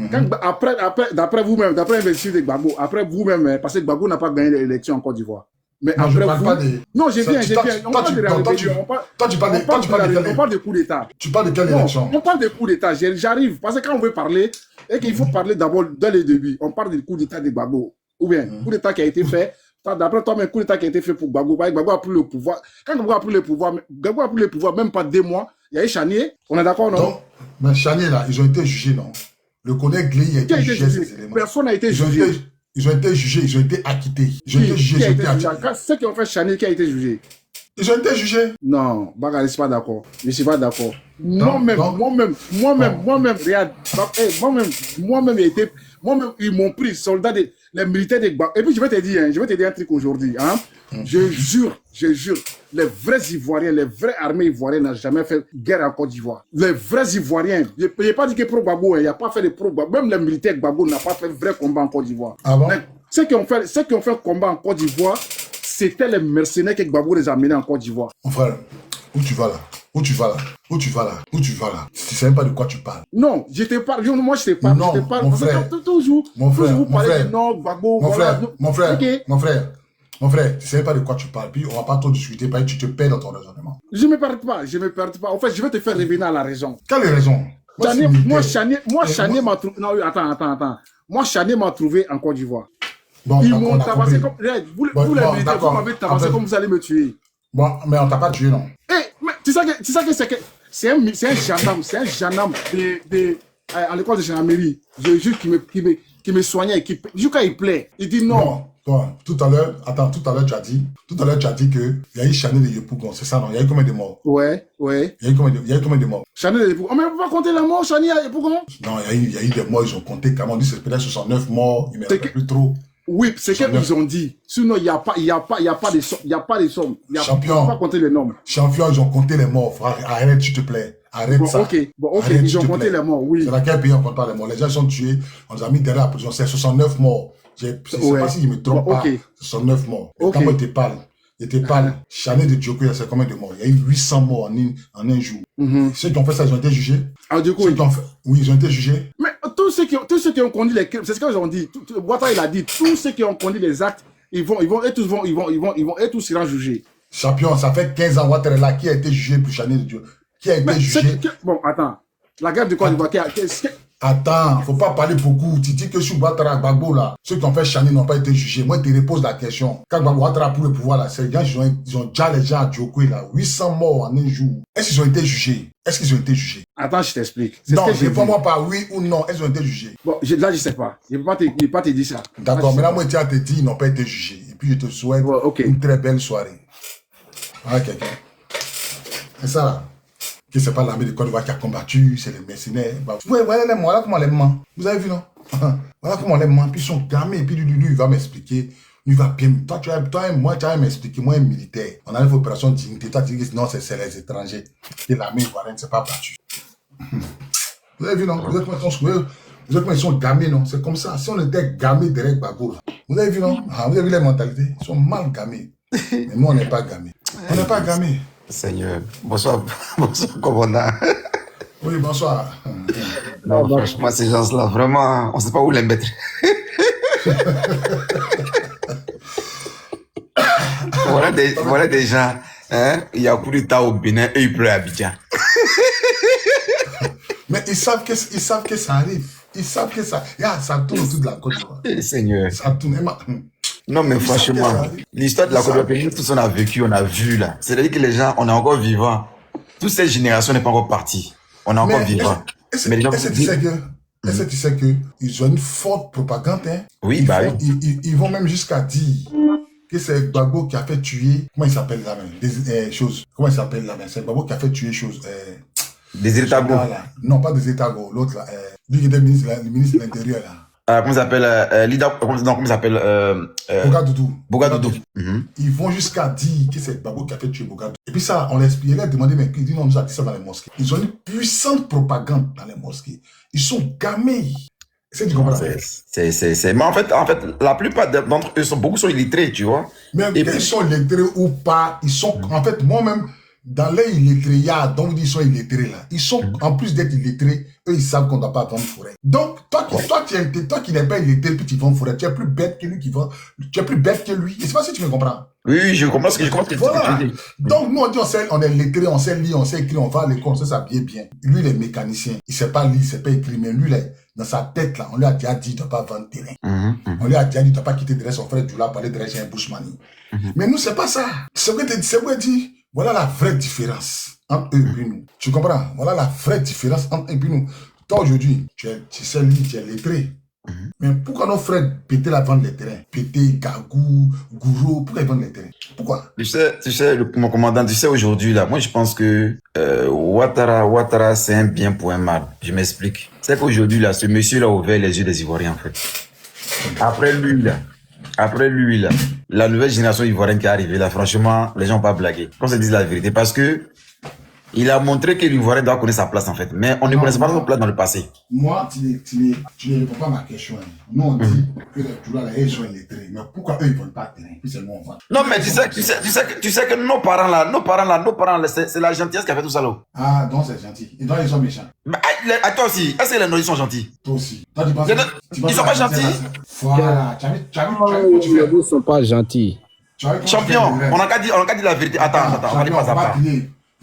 D'après vous-même, d'après l'investiture de Gbagbo, après vous-même, parce que Gbagbo n'a pas gagné l'élection en Côte d'Ivoire. Mais non, après je parle vous... pas des... Non, j'ai bien. On parle de la rébellion. On parle de coup d'État. Tu parles de quelle élection? On parle de coup d'État. J'arrive. Parce que quand on veut parler, et qu'il faut parler d'abord dès le début, on parle du coup d'État de Gbagbo. Ou bien, coup d'État qui a été fait. D'après toi, mais coup d'État qui a été fait pour Gbagbo. Gbagbo a pris le pouvoir. Quand Gbagbo a pris le pouvoir, même pas 2 mois, il y a eu Chanier. On est d'accord, non? Donc, mais Chanier, là, ils ont été jugés, non? Le collègue Gley a été jugé ces éléments. Personne n'a été jugé. Ils ont été jugés, ils ont été acquittés. Ils ont été jugés, ils ont été acquittés. Ceux qui ont fait Chanier, qui a été jugé? Ils ont été jugés. Non, Bakari, je suis pas d'accord. Je suis pas d'accord. Moi-même, regarde. Moi-même, ils m'ont pris, soldats, les militaires de Gbagbo. Et puis, je vais te dire un truc aujourd'hui. Hein? Je jure, les vrais Ivoiriens, les vraies armées ivoiriennes n'ont jamais fait guerre en Côte d'Ivoire. Les vrais Ivoiriens, je n'ai pas dit que pro Gbagbo, il n'y a pas fait de pro Gbagbo. Même les militaires de Gbagbo n'ont pas fait vrai combat en Côte d'Ivoire. Ah bon? Ceux qui ont fait combat en Côte d'Ivoire, c'était les mercenaires que Gbagbo les a menés en Côte d'Ivoire. Mon frère, où tu vas là? Tu sais même pas de quoi tu parles. Non, je te parle. Moi, je te parle. Non, je te parle. mon frère. Toujours vous parlez de non, Gbagbo. Mon frère, tu sais pas de quoi tu parles. Puis on va pas trop discuter, parce que tu te perds dans ton raisonnement. Je me perds pas. En fait, je vais te faire revenir à la raison. Quelle raison? Moi, Chanier m'a trouvé. Non, attends. Moi, Chanier m'a trouvé en Côte d'Ivoire. Bon, Ils d'accord, m'ont on a tabassé compris. comme... Vous, Bon, vous les bon, militaires, vous d'accord. m'avez tabassé Après- comme vous allez me tuer. Bon, mais on t'a pas tué, non? Eh, mais tu sais que c'est un gendarme à l'école de gendarmerie. Je jure qui me soignait, juste quand il plaît. Il dit non. Bon, toi, tout à l'heure, tu as dit que il y a eu Chanel et Yopougon, c'est ça, non? Il y a eu combien de morts? Ouais. Il y a eu combien de morts? Chanel et Yopougon. Oh, mais on peut pas compter la mort, Chanel et Yopougon. Non, il y a eu des morts, ils ont compté, comment on dit, c'est peut-être 69 morts, il ne me rappelle plus trop. Oui, c'est qu'ils ont dit. Sinon, il n'y a pas de somme. Il n'y a pas de somme. Champion. On ne peut pas compter les nombres. Champion, ils ont compté les morts, frère. Arrête, s'il te plaît. Arrête ça. Ok, Arrête, ils s'il ont te compté plaît. les morts, oui. C'est dans quel pays on compte pas les morts? Les gens sont tués, on les a mis derrière la prison, c'est 69 morts. Je ne sais pas si je me trompe pas. 69 morts. Et quand moi, je te parle, Chanel de Djoko, c'est combien de morts? Il y a eu 800 morts en un jour. Ceux qui ont fait ça, ils ont été jugés. Ah, du coup, oui, ils ont été jugés. mais tous ceux qui ont conduit les crimes, c'est ce qu'ils ont dit. Ouattara, il a dit, tous ceux qui ont conduit les actes, ils vont tous seront jugés. Champion, ça fait 15 ans, Ouattara là, qui a été jugé pour Chanel de Djoko? Qui a été jugé? Bon, attends. La guerre de Côte d'Ivoire, Attends, faut pas parler beaucoup. Tu dis que sur Ouattara, Gbagbo là, ceux qui ont fait Chanel n'ont pas été jugés. Moi, je te repose la question. Quand Gbagbo Ouattara pour le pouvoir là, ces gens, ils ont déjà les gens à Djoko là, 800 morts en un jour. Est-ce qu'ils ont été jugés? Attends, je t'explique. Non, réponds-moi pas oui ou non. Est-ce qu'ils ont été jugés? Bon, là, je sais pas. Je ne peux pas te dire ça. D'accord, mais là, moi, tu as te dit, ils n'ont pas été jugés. Et puis, je te souhaite une très belle soirée. Voilà quelqu'un. C'est ça là. Que c'est pas l'armée de Côte d'Ivoire qui a combattu, c'est les mercenaires. Ouais, voilà comment les ment. Vous avez vu, non? Voilà comment les ment. Puis ils sont gamés. Et puis lui, il va m'expliquer. Lui va bien. Toi, tu vas m'expliquer. Moi, un militaire. On arrive à l'opération dignité. Toi, tu dis que non, c'est les étrangers. Et l'armée ivoirienne ne s'est pas battue. Vous avez vu, non? Vous avez comment ils sont gamés, non? C'est comme ça. Si on était gamés derrière Gbagbo, vous avez vu, non? Vous avez vu les mentalités? Ils sont mal gamés. Mais nous, on n'est pas gamés. On n'est pas gamés. Seigneur, bonsoir, bonsoir, commandant. Oui, bonsoir. Non, franchement, ces gens-là, vraiment, on ne sait pas où les mettre. Voilà des gens, hein, il y a un coup d'État au Bénin et il pleut à Abidjan. Mais ils savent que ça arrive. Ils savent que ça tourne autour de la Côte d'Ivoire. Seigneur. Ça tourne. Non, mais franchement, l'histoire de la Côte d'Ivoire, nous tous on a vécu, on a vu là. C'est-à-dire que les gens, on est encore vivants. Toute cette génération n'est pas encore partie. On est encore vivants. Est-ce que tu sais que ils ont une forte propagande, hein? Oui, ils vont même jusqu'à dire que c'est Gbagbo qui a fait tuer. Comment il s'appelle là même? Comment il s'appelle là même? C'est Gbagbo qui a fait tuer choses. Des États-Go. Non, pas des États-Go. L'autre là. Lui qui était le ministre de l'Intérieur là. Comment il s'appelle comment il s'appelle Bogadoudou. Ils vont jusqu'à dire que c'est Gbagbo qui a fait tuer Bogadoudou. Et puis ça, on l'explique, il a demandé, mais il dit non, on nous a dit ça dans les mosquées. Ils ont une puissante propagande dans les mosquées. Ils sont gamés. C'est du comprends. Mais en fait, la plupart d'entre eux beaucoup sont illettrés, tu vois. Même ils sont illettrés ou pas, ils sont, en fait, moi-même, dans les illettrés, il y a, donc ils sont illettrés là. Ils sont, en plus d'être illettrés, eux, ils savent qu'on ne doit pas vendre forêt. Donc, toi qui n'es pas illettré, puis tu vends forêt, tu es plus bête que lui qui vend, tu es plus bête que lui. Je ne sais pas si tu me comprends. Oui, je comprends ce que je comprends. Voilà. Donc, nous, on dit, on est lettré, on sait lire, on sait écrire, on va à l'école, on sait s'habiller bien. Lui, il est mécanicien. Il ne sait pas lire, il ne sait pas écrire, mais lui, dans sa tête, là, on lui a déjà dit, il ne doit pas vendre terrain. On lui a déjà dit, il ne doit pas quitter derrière son frère Djoula pour aller derrière chez un bushmani. Mais nous, c'est pas ça. C'est vrai que dit, voilà la vraie différence entre eux et nous. Tu comprends? Voilà la vraie différence entre eux et nous. Toi, aujourd'hui, tu sais lire, tu es lettré. Mais pourquoi nos frères pétaient la vente des terrains? Pété, Gagou, Gourou, pourquoi ils vendent les terrains? Pourquoi? Tu sais, mon commandant, tu sais, aujourd'hui, là, moi, je pense que Ouattara, c'est un bien pour un mal. Je m'explique. C'est qu'aujourd'hui, là, ce monsieur-là a ouvert les yeux des Ivoiriens, en fait. Après lui, là, la nouvelle génération ivoirienne qui est arrivée, là, franchement, les gens n'ont pas blagué. Qu'on se dise la vérité. Parce que il a montré que l'Ivoirien doit connaître sa place, en fait. Mais on ne connaissait pas notre place dans le passé. Moi, tu ne réponds pas à ma question. Nous, on dit que les Djoula, ils sont illettrés. Mais pourquoi eux, ils ne veulent pas terrain? Puis c'est nous, on vend. Non, mais tu sais que nos parents là, c'est la gentillesse qui a fait tout ça, là. Ah, donc c'est gentil. Et donc, ils sont méchants. Bah, toi aussi, est-ce que les Noirs, ils sont gentils? Toi aussi. Toi, tu penses ils sont pas gentils? Voilà. Ils ne sont pas gentils. Champion, on a qu'à dire la vérité. Attends, on va aller pas à part.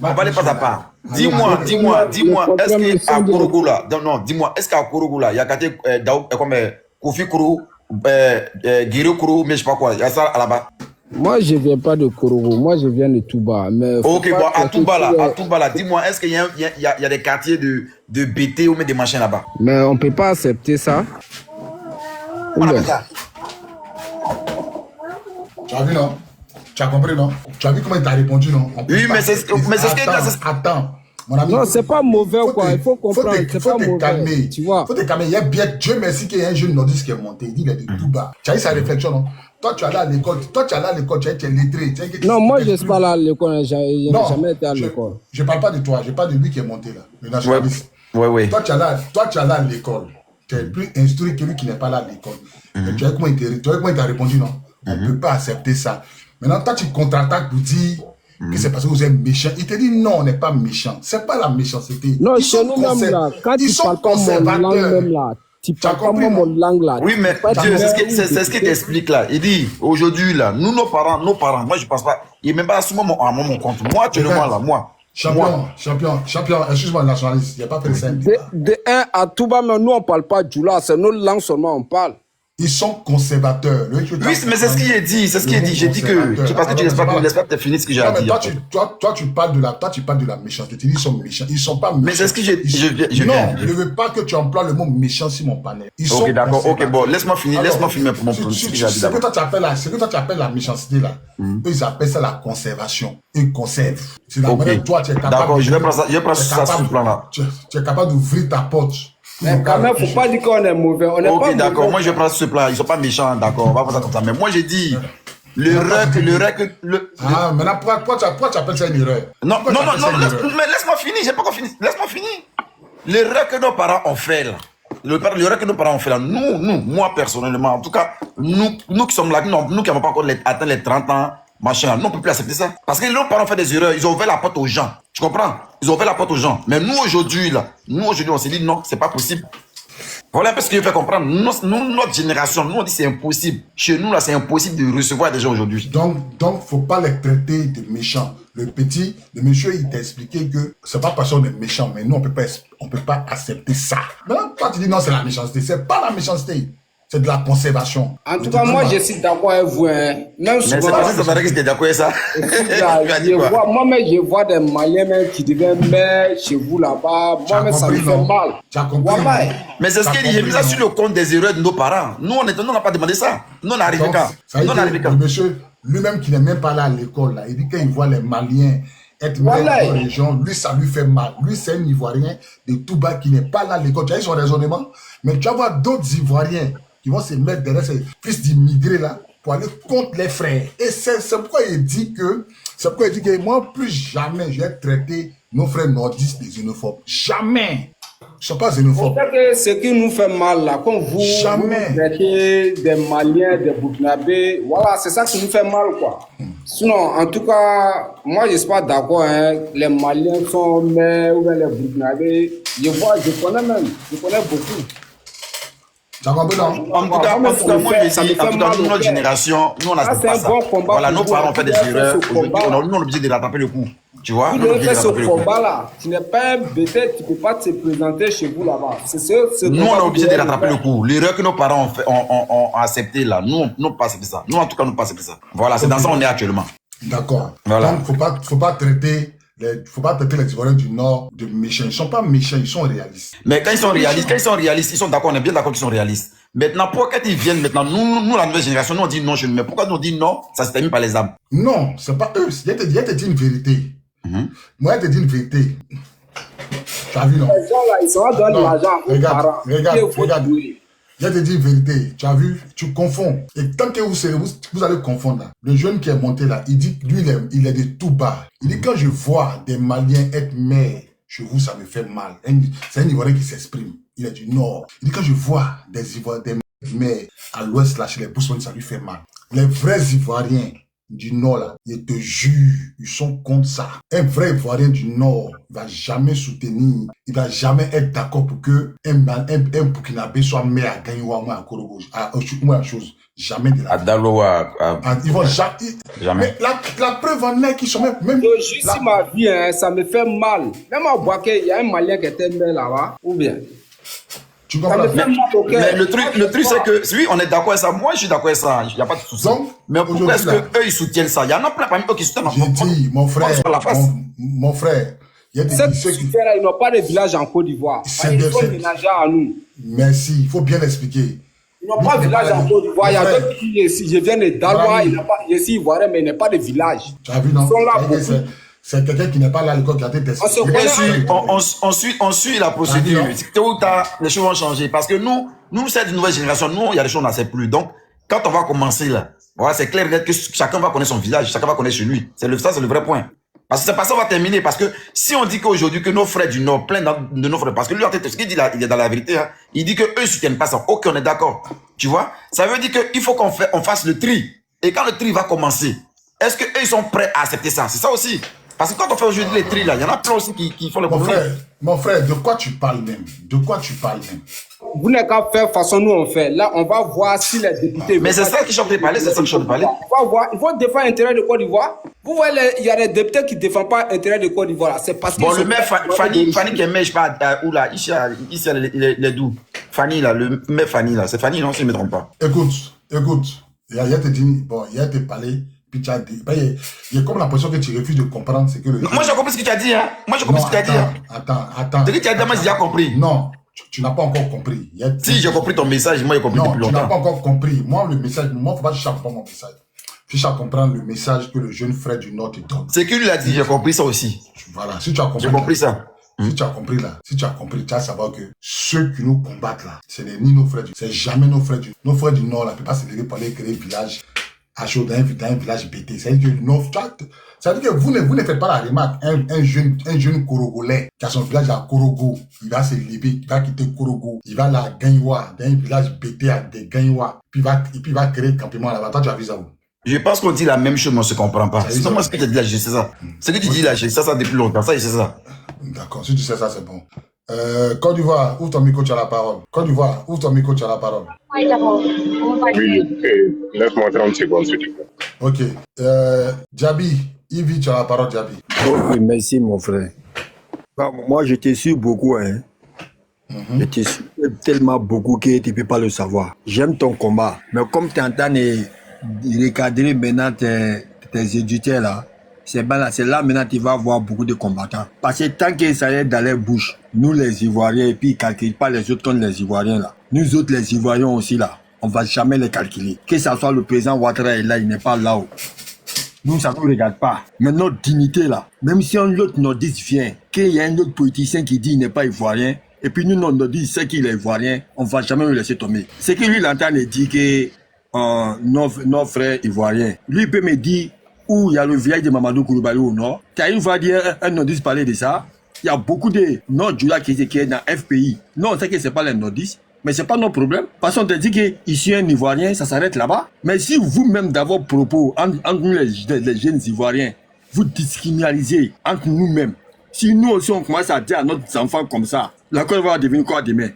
On va aller pas à part. Dis-moi, est-ce qu'à Kourougoula, non, dis-moi, est-ce qu'à Kourougoula, il y a quartier comme Kofi Kourou, Guéro, mais je sais pas quoi. Il y a ça là-bas. Moi, je viens pas de Korogo. Moi, je viens de Touba. Mais Ok, bon, à Touba là, dis-moi, est-ce qu'il y a des quartiers de BT ou même des machins là-bas? Mais on peut pas accepter ça. On Oula. appelle ça. Tu as vu, non? Tu as compris, non? Tu as vu comment il t'a répondu, non? Oui, mais c'est ce que... Attends, mon ami. Non, c'est pas mauvais, quoi. Il faut comprendre. C'est pas mauvais. Calmer. Tu vois. Faut te calmer. Il y a bien, Dieu merci qu'il y a un jeune nordiste qui est monté. Il dit, il est de tout bas. Tu as eu sa réflexion, non? Toi, tu es allé à l'école. Tu es lettré. Non, moi, je ne suis pas là à l'école. Je n'ai jamais été à l'école. Je ne parle pas de toi. Je parle de lui qui est monté, là. Le nationaliste. Ouais. Toi, tu es allé à l'école. Tu es plus instruit que lui qui n'est pas là à l'école. Mais tu vois comment il t'a répondu, non? On ne peut pas accepter ça. Maintenant, toi, tu contre-attaques pour dire que c'est parce que vous êtes méchant. Il te dit non, on n'est pas méchant. C'est pas la méchanceté. Non, chez nous même là, quand tu parles pas mon langue même là, tu parles pas mon langue là. Oui, mais Dieu, c'est ce qu'il t'explique là. Il dit, aujourd'hui là, nous, nos parents, moi je pense pas, il n'est même pas assumé mon compte. Moi, tu es moi là, moi. Champion, excuse-moi, nationaliste, il n'y a pas fait ça. De 1 à Touba, mais nous on parle pas Djoula, c'est nos langues seulement on parle. Ils sont conservateurs. Oui, mais c'est ce qu'il a dit, c'est ce qu'il a dit. J'ai dit que, parce que tu laisses pas te finir ce que j'ai à dire. Toi, tu parles de la méchanceté. Tu dis ils sont méchants. Ils sont pas méchants. Mais c'est ce que je viens. Non, je ne veux pas que tu emploies le mot méchant sur mon panel. Ok, d'accord, ok, bon, laisse-moi finir pour mon ce que j'ai à dire. Ce que toi tu appelles la méchanceté là, eux ils appellent ça la conservation. Ils conservent. C'est la manière toi tu es capable. D'accord, je vais prendre ça sur ce plan là. Tu es capable d'ouvrir ta porte. Mais quand même, faut pas dire qu'on est mauvais. On est pas ok, d'accord, mauvais. moi je vais prendre ce plan. Ils sont pas méchants, d'accord, on va faire ça comme ça. Mais moi j'ai dit, Ah, maintenant pourquoi tu appelles ça une erreur? Non, mais laisse-moi finir, j'ai pas encore fini. Laisse-moi finir. L'erreur que nos parents ont fait là. L'erreur que nos parents ont fait là, moi personnellement, en tout cas, nous qui sommes là, nous qui n'avons pas encore atteint les 30 ans, machin, nous on peut plus accepter ça. Parce que nos parents ont fait des erreurs, ils ont ouvert la porte aux gens. Tu comprends? Ils ont ouvert la porte aux gens. Mais nous aujourd'hui on s'est dit non, c'est pas possible. Voilà un peu ce qu'il fait comprendre. Notre génération, nous on dit c'est impossible. Chez nous là, c'est impossible de recevoir des gens aujourd'hui. Donc, faut pas les traiter de méchants. Le monsieur, il t'a expliqué que c'est pas parce qu'on est méchant, mais nous, on peut pas accepter ça. Maintenant, toi, tu dis non, c'est la méchanceté. C'est pas la méchanceté. C'est de la conservation. En tout cas, moi, je suis d'accord avec vous. Hein. Même souvent, mais c'est pas ça que tu es d'accord avec ça. Moi-même, je vois des Maliens qui deviennent maires chez vous là-bas. Moi-même, ça me fait mal. Tu as compris? Mais c'est ce qu'il dit. J'ai mis ça sur le compte des erreurs de nos parents. Nous, on n'a pas demandé ça. Nous, on est arrivé quand? Le monsieur, lui-même qui n'est même pas là à l'école, là, il dit qu'il voit les Maliens être maires dans la région, lui, ça lui fait mal. Lui, c'est un Ivoirien de Touba qui n'est pas là à l'école. Tu as vu son raisonnement? Mais tu vas voir d'autres Ivoiriens qui vont se mettre derrière ces fils d'immigrés là pour aller contre les frères. Et c'est pourquoi il dit que moi, plus jamais je vais traiter nos frères nordistes des xénophobes. Jamais. Ils ne sont pas xénophobes. Ce qui nous fait mal là, quand vous traitez des Maliens, des Burkinabés, voilà, c'est ça qui nous fait mal quoi. Sinon, en tout cas, moi je ne suis pas d'accord. Hein. Les Maliens sont maires ou bien les Burkinabés. Je connais beaucoup. Tu as compris, non? En tout cas, moi, je dis, nous, notre génération, nous, on a pas ça. Voilà, nos parents ont fait des erreurs. Aujourd'hui, on est obligé de rattraper le coup. Tu vois? Tu devais faire ce combat-là. Tu n'es pas un bébé, tu ne peux pas te présenter chez vous là-bas. Nous, on est obligé de rattraper le coup. L'erreur que nos parents ont accepté là, nous, on ne pas accepter ça. Nous, en tout cas, nous ne pas accepter ça. Voilà, c'est dans ça qu'on est actuellement. D'accord. Voilà. Donc, faut pas traiter les Ivoiriens du Nord de méchants. Ils ne sont pas méchants, ils sont réalistes. Mais quand ils sont réalistes, ils sont d'accord, on est bien d'accord qu'ils sont réalistes. Maintenant, pourquoi ils viennent maintenant, nous, la nouvelle génération, nous on dit non chez nous, mais pourquoi nous on dit non, ça se termine par les âmes? Non, c'est pas eux. Il te dit une vérité. Moi, il te dit une vérité. Tu as vu, non? Les gens là, ils sont dans l'argent aux parents. Regarde. Il te dit une vérité. Tu as vu, tu confonds. Et tant que vous allez confondre là, le jeune qui est monté là, il dit, lui, il est de tout bas. Il dit, quand je vois des Maliens être maires chez vous, ça me fait mal. C'est un Ivoirien qui s'exprime. Il est du Nord. Il dit, quand je vois des Ivoiriens, des maires à l'ouest là, chez les Bousman, ça lui fait mal. Les vrais Ivoiriens du Nord là, ils te jurent, ils sont contre ça. Un vrai Ivoirien du Nord, il va jamais soutenir, il va jamais être d'accord pour que un Burkinabé soit maire à gagner ou à Korogo, à chose. Jamais de la à Daloa, ils vont jamais. Mais la preuve en est qu'ils sont même juste ma vie, hein, ça me fait mal. Même à Boaké, il y a un Malien qui était maire là-bas, ou bien. Tu Ça comprends? me fait mal au cœur. Mais le truc c'est que, oui, on est d'accord avec ça. Moi, je suis d'accord avec ça. Il n'y a pas de souci. Donc, Mais pourquoi est-ce aujourd'hui, qu'eux, ils soutiennent ça? Il y en a plein parmi eux qui soutiennent. j'ai dit, mon frère, sur la face. mon frère, il y a des Ceux ceux qui qui... ils n'ont pas de village en Côte d'Ivoire. C'est Ils sont c'est- ménagers à nous. Merci, il faut bien l'expliquer. Ils n'ont pas de village en Côte d'Ivoire. Il y a Mon frère, d'autres qui, ici, je viens de Daloa, Bravo. il n'a pas, je suis ivoirien, mais il n'a pas de village. Tu as vu, non? Ils sont là C'est- beaucoup. c'est- C'est quelqu'un qui n'est pas là à l'école qui a été testé. On se Bien connaît. sûr, on suit la procédure. Ah, non. Tôt ou tard, les choses vont changer. Parce que nous, c'est une nouvelle génération. Nous, il y a des choses qu'on n'en sait plus. Donc, quand on va commencer là, voilà, c'est clair et net que chacun va connaître son village, chacun va connaître chez lui. Ça, c'est le vrai point. Parce que c'est pas ça, on va terminer. Parce que si on dit qu'aujourd'hui, que nos frères du Nord, plein de nos frères, parce que lui, en tête, ce qu'il dit là, il est dans la vérité, hein, il dit que eux soutiennent pas ça. Ok, on est d'accord. Tu vois? Ça veut dire qu'il faut on fasse le tri. Et quand le tri va commencer, est-ce qu'eux, ils sont prêts à accepter ça? C'est ça aussi. Parce que quand on fait aujourd'hui les tri là, il y en a plein aussi qui font le conflit. Mon frère, de quoi tu parles même? De quoi tu parles même? Vous n'avez qu'à faire façon nous on fait. Là, on va voir si les députés. Mais c'est ça que je suis en train de parler, c'est ça que je suis en train de parler. On va voir. Il faut défendre l'intérêt de Côte d'Ivoire. Vous voyez, il y a des députés qui ne défendent pas l'intérêt de Côte d'Ivoire. C'est parce que. Bon, le maire Fanny qui est maire, je sais pas, où là, ici, les doux. Fanny là, le maire Fanny là, c'est Fanny, non, si je ne me trompe pas. Écoute, il y a te dit, bon, il y a te parlé, puis tu as dit, il y a comme l'impression que tu refuses de comprendre ce que le... Moi, j'ai compris ce que tu as dit, hein. Moi, j'ai compris ce que tu as dit. Hein. Attends. Ce que tu as dit, moi, j'ai déjà compris. Non, tu n'as pas encore compris. Si, j'ai compris ton message, moi, j'ai compris depuis Non, tu n'as longtemps. pas encore compris. Moi, le message, moi, il ne faut pas que je cherche mon message. Je cherche à comprendre le message que le jeune frère du Nord te donne. C'est qu'il lui a dit, j'ai compris ça aussi. Voilà, si tu as compris... J'ai compris ça. Si tu as compris là, tu vas savoir que ceux qui nous combattent là, ce n'est ni nos frères c'est jamais nos frères du Nord là, ne peuvent pas se lever pour aller créer un village à chaud dans un village BT. C'est-à-dire que vous ne faites pas la remarque. Un jeune Korogolais qui a son village à Korogo, il va se lever, il va quitter Korogo, il va à Gagnoua, dans un village BT à Gagnoua, puis il va créer un campement là-bas. Toi, tu as vu ça où? Je pense qu'on dit la même chose, mais on ne se comprend pas. C'est moi ce que tu dis là, je sais ça. Ce que tu dis là, je sais ça depuis longtemps. Ça, je sais ça. D'accord, si tu sais ça, c'est bon. Côte d'Ivoire, ouvre ton micro, tu as la parole. Côte d'Ivoire, ouvre ton micro, tu as la parole. Oui, laisse-moi 30 secondes, s'il te plaît. Ok. Djabi, Yves, tu as la parole, Djabi. Oui, merci, mon frère. Moi, je te suis beaucoup, hein. Je te suis tellement beaucoup que tu ne peux pas le savoir. J'aime ton combat. Mais comme tu es en train de recadrer maintenant tes éditeurs là, c'est là maintenant tu vas voir beaucoup de combattants. Parce que tant que ça est dans les bouches, nous les Ivoiriens, et puis ils ne calculent pas les autres comme les Ivoiriens là. Nous autres les Ivoiriens aussi là, on ne va jamais les calculer. Que ce soit le président Ouattara là, il n'est pas là-haut. Nous, ça ne nous regarde pas. Mais notre dignité là, même si un autre nordiste vient, qu'il y a un autre politicien qui dit qu'il n'est pas Ivoirien, et puis nous, on dit c'est qu'il est Ivoirien, on ne va jamais le laisser tomber. C'est que lui, il entend dire que nos frères Ivoiriens, lui, il peut me dire où il y a le village de Mamadou Koulibaly au nord. Quand il va dire un nordiste parler de ça, il y a beaucoup de Nord-Djoula qui est dans FPI. Non, on sait que ce n'est pas les nordistes. Mais ce n'est pas nos problèmes. Parce qu'on te dit qu'ici, un Ivoirien, ça s'arrête là-bas. Mais si vous-même, dans vos propos, entre nous, les jeunes Ivoiriens, vous discriminalisez entre nous-mêmes, si nous aussi, on commence à dire à notre enfant comme ça, la Côte va devenir quoi demain?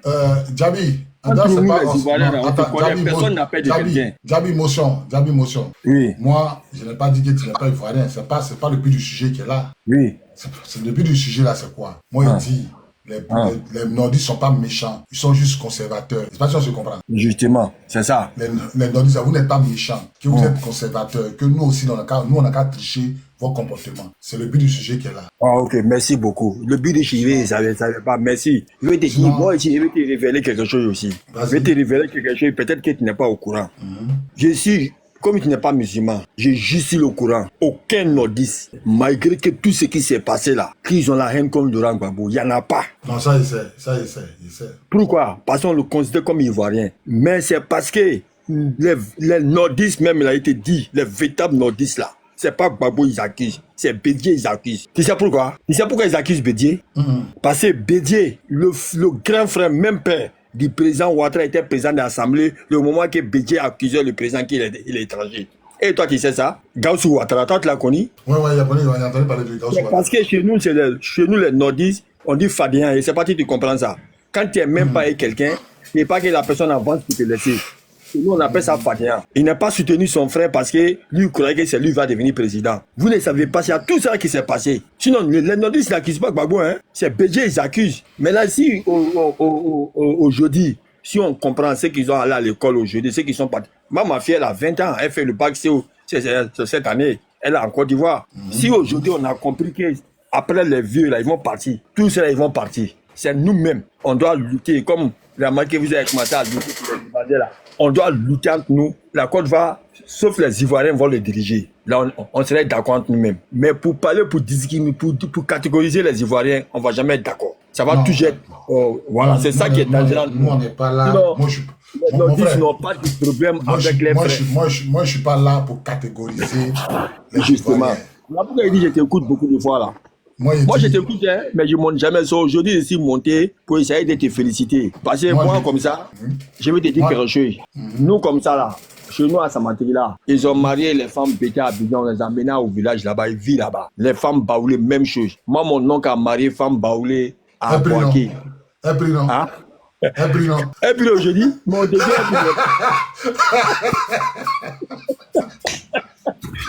Djabi, personne n'a peur de quelqu'un. Djabi, motion. Oui. Moi, je n'ai pas dit que tu n'es pas Ivoirien. C'est pas le but du sujet qui est là. Oui. C'est le but du sujet là, c'est quoi? Moi, il dit... Les nordistes ne sont pas méchants, ils sont juste conservateurs. Je ne sais pas si on se comprend. Justement, c'est ça. Les nordistes, vous n'êtes pas méchants, que vous êtes conservateurs, que nous aussi, on n'a qu'à tricher vos comportements. C'est le but du sujet qui est là. Ah, ok, merci beaucoup. Le but du sujet, ça ne savait pas. Merci. Je vais te dire, moi ici, je vais te révéler quelque chose aussi. Je vais te révéler quelque chose, peut-être que tu n'es pas au courant. Je suis... Comme tu n'es pas musulman, je suis le courant. Aucun nordiste, malgré que tout ce qui s'est passé là, qu'ils ont la haine comme Laurent Gbagbo, il n'y en a pas. Non, ça, il sait. Pourquoi? Parce qu'on le considère comme ivoirien. Mais c'est parce que les nordistes, même, il a été dit, les véritables nordistes là, c'est pas Gbagbo ils accusent, c'est Bédié ils accusent. Tu sais pourquoi? Tu sais pourquoi ils accusent Bédié? Parce que Bédié, le grand frère, même père, du président Ouattara était président de l'Assemblée le moment que Bédié accusait le président qu'il est étranger. Et toi, tu sais ça? Gaussou Ouattara, toi, tu l'as connu? Oui, il a entendu parler de Gaussou Ouattara. Parce que chez nous, les nordistes, on dit Fadien, et c'est pas si tu comprends ça. Quand tu n'es même pas avec quelqu'un, il n'est pas que la personne avance pour te laisser. Nous, on appelle ça Fadéan. Il n'a pas soutenu son frère parce que lui, il croyait que c'est lui qui va devenir président. Vous ne savez pas, il y a tout ça qui s'est passé. Sinon, les nordistes n'accusent pas Gbagbo, hein. C'est Bédié, ils accusent. Mais là, si aujourd'hui, si on comprend ceux qui sont allés à l'école aujourd'hui, ceux qui sont partis. Moi, ma fille, elle a 20 ans, elle fait le bac CO cette année. Elle est en Côte d'Ivoire. Si aujourd'hui, on a compris qu'après les vieux, là, ils vont partir. Tous ceux-là, ils vont partir. C'est nous-mêmes. On doit lutter. Comme la marque que vous avez commencé à lutter pour les Ivoiriens, là. On doit lutter entre nous. La Côte d'Ivoire, sauf les Ivoiriens, vont le diriger. Là, on serait d'accord entre nous-mêmes. Mais pour parler, pour discriminer, pour catégoriser les Ivoiriens, on ne va jamais être d'accord. Ça va toujours être. Voilà, c'est ça qui est dangereux. Nous, on n'est pas là. Les nordistes n'ont pas de problème avec les frères. Moi, je ne suis pas là pour catégoriser les Justement. Ivoiriens. Là, pourquoi il dit je t'écoute beaucoup de fois là. Moi, je t'écoute, hein, mais je ne monte jamais ça. Aujourd'hui, je suis monté pour essayer de te féliciter. Parce que moi comme ça, je vais te dire quelque chose. Nous, comme ça, là, chez nous, à Samatri, là, ils ont marié les femmes bêtées à Abidjan, on les a amenées au village là-bas, ils vivent là-bas. Les femmes baoulées, même chose. Moi, mon oncle a marié femme baoulée à Boaké. Un prix, non. Hein? Un prix, non. Un prix aujourd'hui, mon début,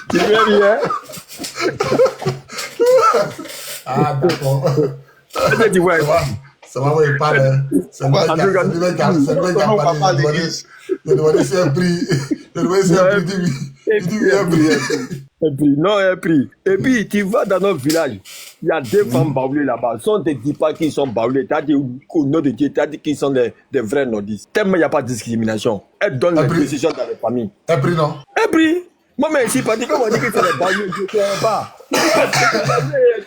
tu veux bien? Ah, d'accord. Tu vois, ça va, il parle. C'est le mec qui a parlé. Je demandais si un prix. Je demandais si un prix. Il dit oui, un prix. Non, un prix. Et puis, tu vas dans notre village. Il y a deux femmes baoulées là-bas. Si on ne te dit pas qu'ils sont baoulés, tu as dit au nom de Dieu, tu as dit qu'ils sont des vrais nordistes. Tellement il n'y a pas de discrimination. Elles donnent les décisions dans les familles. Un prix, non. Un prix. Moi, mais ici, quand on dit que c'est les baoulés, je ne sais pas.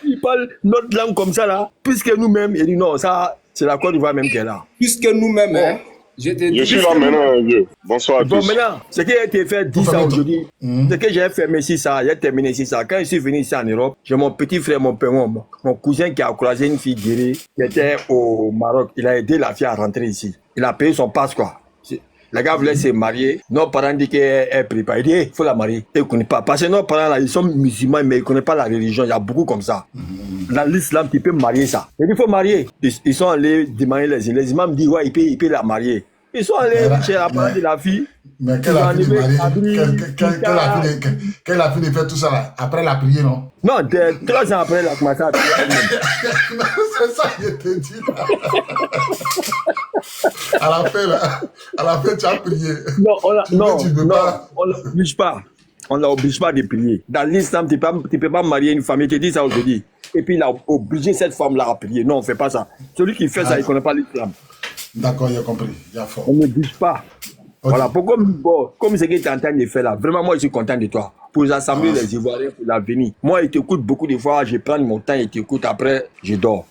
Ils parlent notre langue comme ça, là. Puisque nous-mêmes, il dit non, ça, c'est la Côte d'Ivoire même qui est là. Puisque nous-mêmes, hein, je suis là maintenant, vieux. Bonsoir à tous. Bon, maintenant, ce qui a été fait 10 ans aujourd'hui, ce que j'ai fermé ici, ça, j'ai terminé ici, ça. Quand je suis venu ici en Europe, j'ai mon petit frère, mon cousin qui a croisé une fille guérie qui était au Maroc. Il a aidé la fille à rentrer ici. Il a payé son passe, quoi. La gars voulait se marier. Nos parents disent qu'elle est préparée. Il dit, il faut la marier. Elle ne connaît pas. Parce que nos parents, là, ils sont musulmans, mais ils ne connaissent pas la religion. Il y a beaucoup comme ça. Dans l'islam, tu peux marier ça. Il dit, il faut marier. Ils sont allés demander les imams disent, ouais, il peut la marier. Ils sont allés chez la parole de la fille. Mais quelle a fini de marier? Quelle a fini de faire tout ça là? Après la prière, non? Non, 3 ans après, elle a commencé à prier elle-même. C'est ça que je te dis là. À la fin, tu as prié. Non, on l'oblige pas. On ne l'oblige pas de prier. Dans l'islam, tu ne peux pas marier une femme. Il te dit ça aujourd'hui. Et puis il a obligé cette femme-là à prier. Non, on ne fait pas ça. Celui qui fait ça, il ne connaît pas l'islam. D'accord, j'ai compris. On ne bouge pas. Okay. Voilà, pourquoi, comme ce que tu es en train de faire là, vraiment, moi, je suis content de toi. Pour assembler les Ivoiriens pour l'avenir. Moi, je t'écoute beaucoup de fois, je prends mon temps et t'écoute, après, je dors.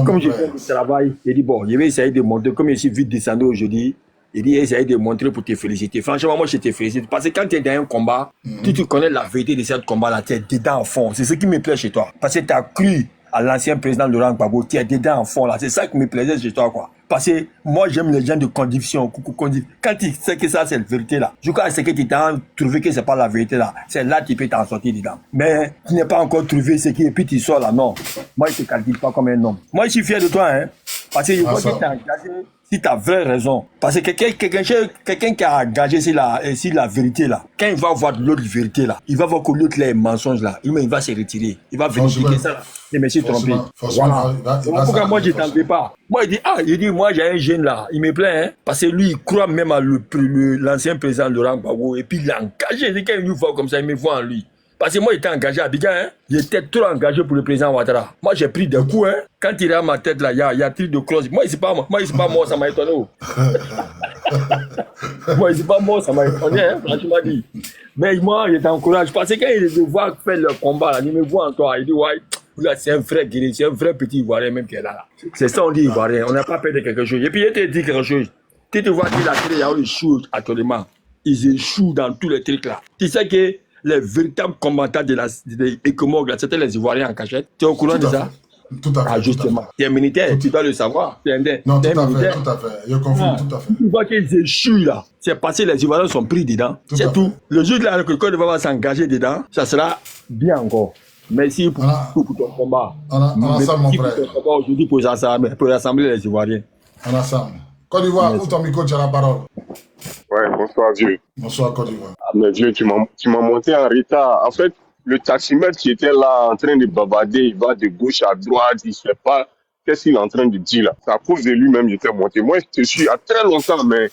Comme je fais le travail, je dis, bon, je vais essayer de montrer, comme je suis vite descendu aujourd'hui, il dit, essaye de montrer pour te féliciter. Franchement, moi, je te félicite. Parce que quand tu es dans un combat, tu connais la vérité de ce combat-là, tu es dedans en fond. C'est ce qui me plaît chez toi. Parce que tu as cru à l'ancien président Laurent Gbagbo, tu es dedans en fond là. C'est ça qui me plaisait chez toi, quoi. Parce que moi, j'aime les gens de conviction. Quand tu sais que ça, c'est la vérité là. Je crois que c'est que tu t'as trouvé que c'est pas la vérité là. C'est là que tu peux t'en sortir dedans. Mais tu n'as pas encore trouvé ce qui est, puis tu sors là, non. Moi, je te calcule pas comme un homme. Moi, je suis fier de toi, hein. Parce que je crois que tu as engagé, si tu as vraie raison. Parce que quelqu'un qui a engagé sur la vérité là, quand il va voir l'autre vérité là, il va voir que l'autre là est mensonge là, il va se retirer. Il va vérifier ça là. Et me suis trompé. Voilà. Pourquoi moi je t'en fais pas? Moi il dit, moi j'ai un jeune là, il me plaît, hein, parce que lui il croit même à l'ancien président Laurent Gbagbo et puis il l'a engagé. Quand il nous voit comme ça, il me voit en lui. Parce que moi, j'étais engagé à Abidjan, hein. J'étais trop engagé pour le président Ouattara. Moi, j'ai pris des coups, hein. Quand il est à ma tête, là, il y a tir de close. Moi, c'est pas mort, ça m'a étonné. Moi, c'est pas mort, ça m'a étonné, hein, franchement dit. Mais moi, je t'encourage. Parce que quand il me voit faire le combat, là, il me voit en toi. Il dit, ouais, là, c'est un vrai guerrier, c'est un vrai petit Ivoirien même qui est là. C'est ça, on dit Ivoirien. On n'a pas peur de quelque chose. Et puis, je te dis quelque chose. Tu te vois qu'il a créé, il y a eu des choses actuellement. Ils échouent dans tous les trucs là. Tu sais que les véritables combattants de l'Ecomog, c'était les Ivoiriens en cachette. Tu es au courant de ça? Tout à fait. Ah, justement. Tu es militaire, tu dois le savoir. Non, tout à fait. Je confirme, tout à fait. Tu vois qu'ils échouent là. C'est parce que les Ivoiriens sont pris dedans. C'est tout. Le jour là, que le Côte va s'engager dedans, ça sera bien encore. Merci pour ton combat. On ensemble, mon frère. Aujourd'hui pour rassembler les Ivoiriens. On ensemble. Côte d'Ivoire, où ton micro, tu as la parole. Ouais, bonsoir, vieux. Bonsoir, Côte d'Ivoire. Ah, mais vieux, tu m'as monté en retard. En fait, le taximètre qui était là en train de bavarder, il va de gauche à droite, il ne sait pas qu'est-ce qu'il est en train de dire là. C'est à cause de lui-même j'étais monté. Moi, je te suis à très longtemps, mais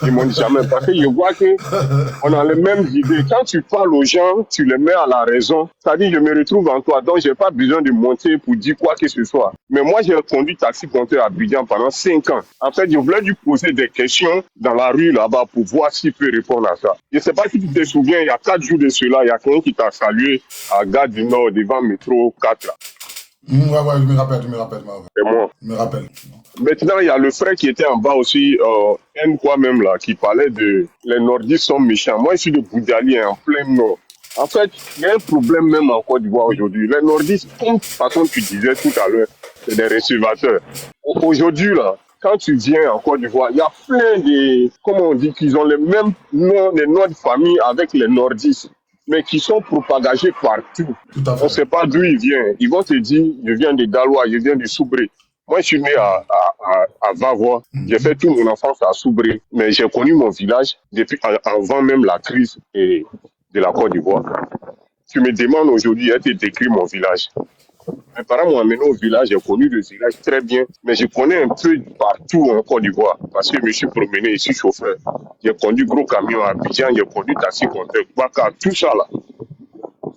ils m'ont dit jamais. Parce que je vois qu'on a les mêmes idées. Quand tu parles aux gens, tu les mets à la raison. C'est-à-dire, je me retrouve en toi. Donc, je n'ai pas besoin de monter pour dire quoi que ce soit. Mais moi, j'ai conduit taxi compteur à Abidjan pendant 5 ans. En fait, je voulais lui poser des questions dans la rue là-bas pour voir s'il peut répondre à ça. Je ne sais pas si tu te souviens, il y a 4 jours de cela, il y a quelqu'un qui t'a salué à Gare du Nord devant métro 4 là. Ouais, je me rappelle. C'est moi. Je me rappelle. Maintenant, il y a le frère qui était en bas aussi, quoi même là, qui parlait de les nordistes sont méchants. Moi, je suis de Boudali, en plein nord. En fait, il y a un problème même en Côte d'Ivoire aujourd'hui. Les nordistes, comme de toute façon tu disais tout à l'heure, c'est des réservateurs. Aujourd'hui, là, quand tu viens en Côte d'Ivoire, il y a plein de, comment on dit, qu'ils ont les mêmes noms, les noms de famille avec les nordistes, mais qui sont propagés partout. Tout à fait. On ne sait pas d'où ils viennent. Ils vont te dire, je viens de Daloa, je viens de Soubré. Moi, je suis né à Vavois. J'ai fait toute mon enfance à Soubré, mais j'ai connu mon village depuis avant même la crise de la Côte d'Ivoire. Tu me demandes aujourd'hui, elle te décrit mon village. Mes parents m'ont amené au village, j'ai connu le village très bien, mais je connais un peu partout en Côte d'Ivoire, parce que je me suis promené ici chauffeur. J'ai conduit gros camion à Abidjan, j'ai conduit taxi compteur, Baka, tout ça là.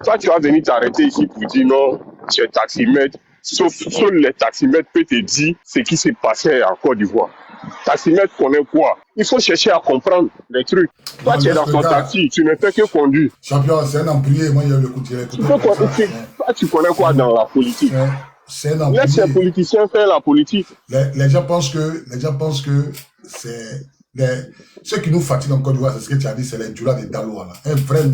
Toi, tu vas venir t'arrêter ici pour dire non, tu es taximètre. Sauf les taximètres peuvent te dire ce qui s'est passé en Côte d'Ivoire. Taximètre connaît quoi? Il faut chercher à comprendre les trucs. Toi, tu es dans ton taxi, tu ne fais que conduire. Champion, c'est un employé, moi, il y a le coup de toi, tu connais quoi dans la politique? C'est un employé. Laisse les politiciens faire la politique. Les gens pensent que c'est... Ceux qui nous fatiguent en Côte d'Ivoire, c'est ce que tu as dit, c'est les Djoula de Daloa.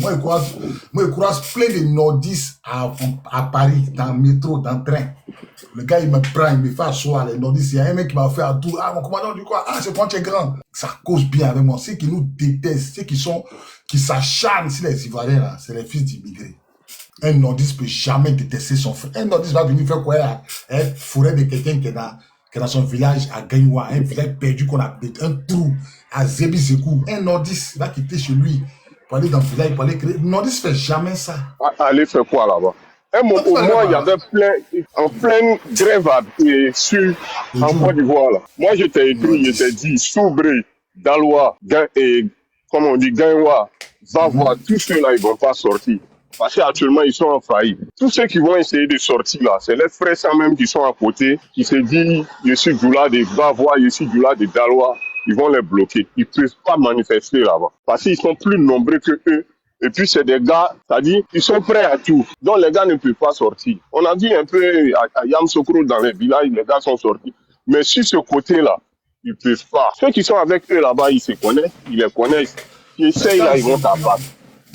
Moi, je croise plein de nordistes à Paris, dans le métro, dans le train. Le gars, il me prend, il me fait asseoir, les nordistes. Il y a un mec qui m'a fait un tour. Ah, mon commandant, du quoi? Ah, c'est quand tu es grand. Ça cause bien avec moi. Ceux qui nous détestent, ceux qui s'acharnent sur les Ivoiriens, là, c'est les fils d'immigrés. Un nordiste peut jamais détester son frère. Un nordiste va venir faire quoi? Un forêt de quelqu'un qui est dans son village à Gagnoua, un village perdu qu'on a un trou à Zébizekou. Un nordiste va quitter chez lui pour aller dans le village, pour aller créer. Le nordiste ne fait jamais ça. Aller faire quoi là-bas? Au moins, il y avait en pleine grève en Côte d'Ivoire. Là. Moi, je t'ai dit, Soubré, Daloa, comme on dit, Gagnoua, Vavois, tous ceux-là, ils ne vont pas sortir. Parce qu'actuellement, ils sont en faillite. Tous ceux qui vont essayer de sortir là, c'est les frères ça même qui sont à côté, qui se disent, je suis du là de Vavois, je suis du là de Daloa. Ils vont les bloquer. Ils ne peuvent pas manifester là-bas. Parce qu'ils sont plus nombreux que eux. Et puis, c'est des gars, c'est-à-dire, ils sont prêts à tout. Donc, les gars ne peuvent pas sortir. On a vu un peu à Yamsokro dans les villages, les gars sont sortis. Mais sur ce côté-là, ils ne peuvent pas. Ceux qui sont avec eux là-bas, ils se connaissent, ils les connaissent. Ils essayent là, ils vont t'abattre.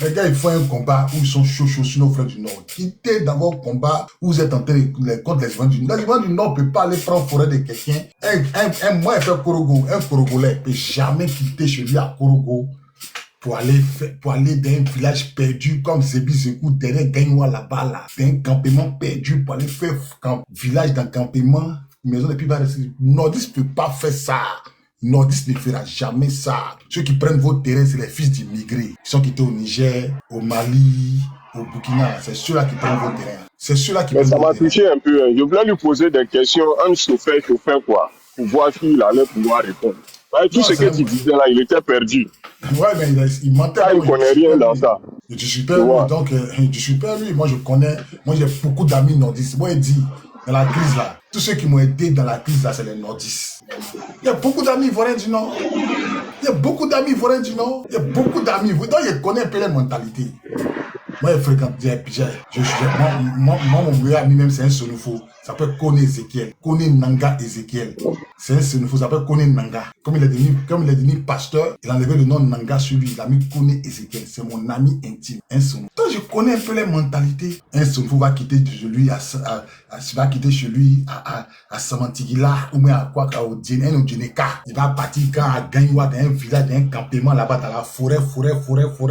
Les gars, ils font un combat où ils sont chauds sur nos frères du Nord. Quittez dans vos combats où vous êtes en train de contre les Ivoiriens du Nord. Les Ivoiriens du Nord ne peuvent pas aller prendre forêt de quelqu'un. Moi, il fait Korogo. Un Korogolais ne peut jamais quitter chez lui à Korogo pour aller dans un village perdu comme Zébizekou, derrière Gagnoua là-bas, là. Dans un campement perdu pour aller faire village dans campement, maison, et puis va rester. Nordiste ne peut pas faire ça. Nordiste ne fera jamais ça. Ceux qui prennent vos terrains, c'est les fils d'immigrés. Ils sont quittés au Niger, au Mali, au Burkina. C'est ceux-là qui prennent vos terrains. C'est ceux-là qui prennent vos terrains. Mais ça m'a touché un peu. Je voulais lui poser des questions. Un chauffeur quoi. Pour voir s'il allait pouvoir répondre. Tout ce que tu disais là, il était perdu. Ouais, mais il mentait. Il ne connaît rien dans ça. Je suis père, lui, donc je suis père, lui. Moi, j'ai beaucoup d'amis nordistes. Moi, il dit, dans la crise là, tous ceux qui m'ont aidé dans la crise là, c'est les nordistes. Il y a beaucoup d'amis ivoiriens du Nord. Il y a beaucoup d'amis ivoiriens du Nord. Il y a beaucoup d'amis. Donc, je connais un peu les mentalités. Moi, je fréquente moi, mon meilleur ami même, c'est un Sonofo. Ça s'appelle Kone Ezekiel. Kone Nanga Ezekiel. C'est un Sonofo, ça s'appelle Kone Nanga. Comme il est devenu pasteur, il a enlevé le nom Nanga sur lui. Il a mis Kone Ezekiel. C'est mon ami intime. Un Sonofo. Donc, je connais un peu les mentalités. Un Sonofo va quitter chez lui à Samantigila, ou même à quoi, au Djeneka. Il va partir quand à Gagnoua, dans un village, dans un campement là-bas, dans la forêt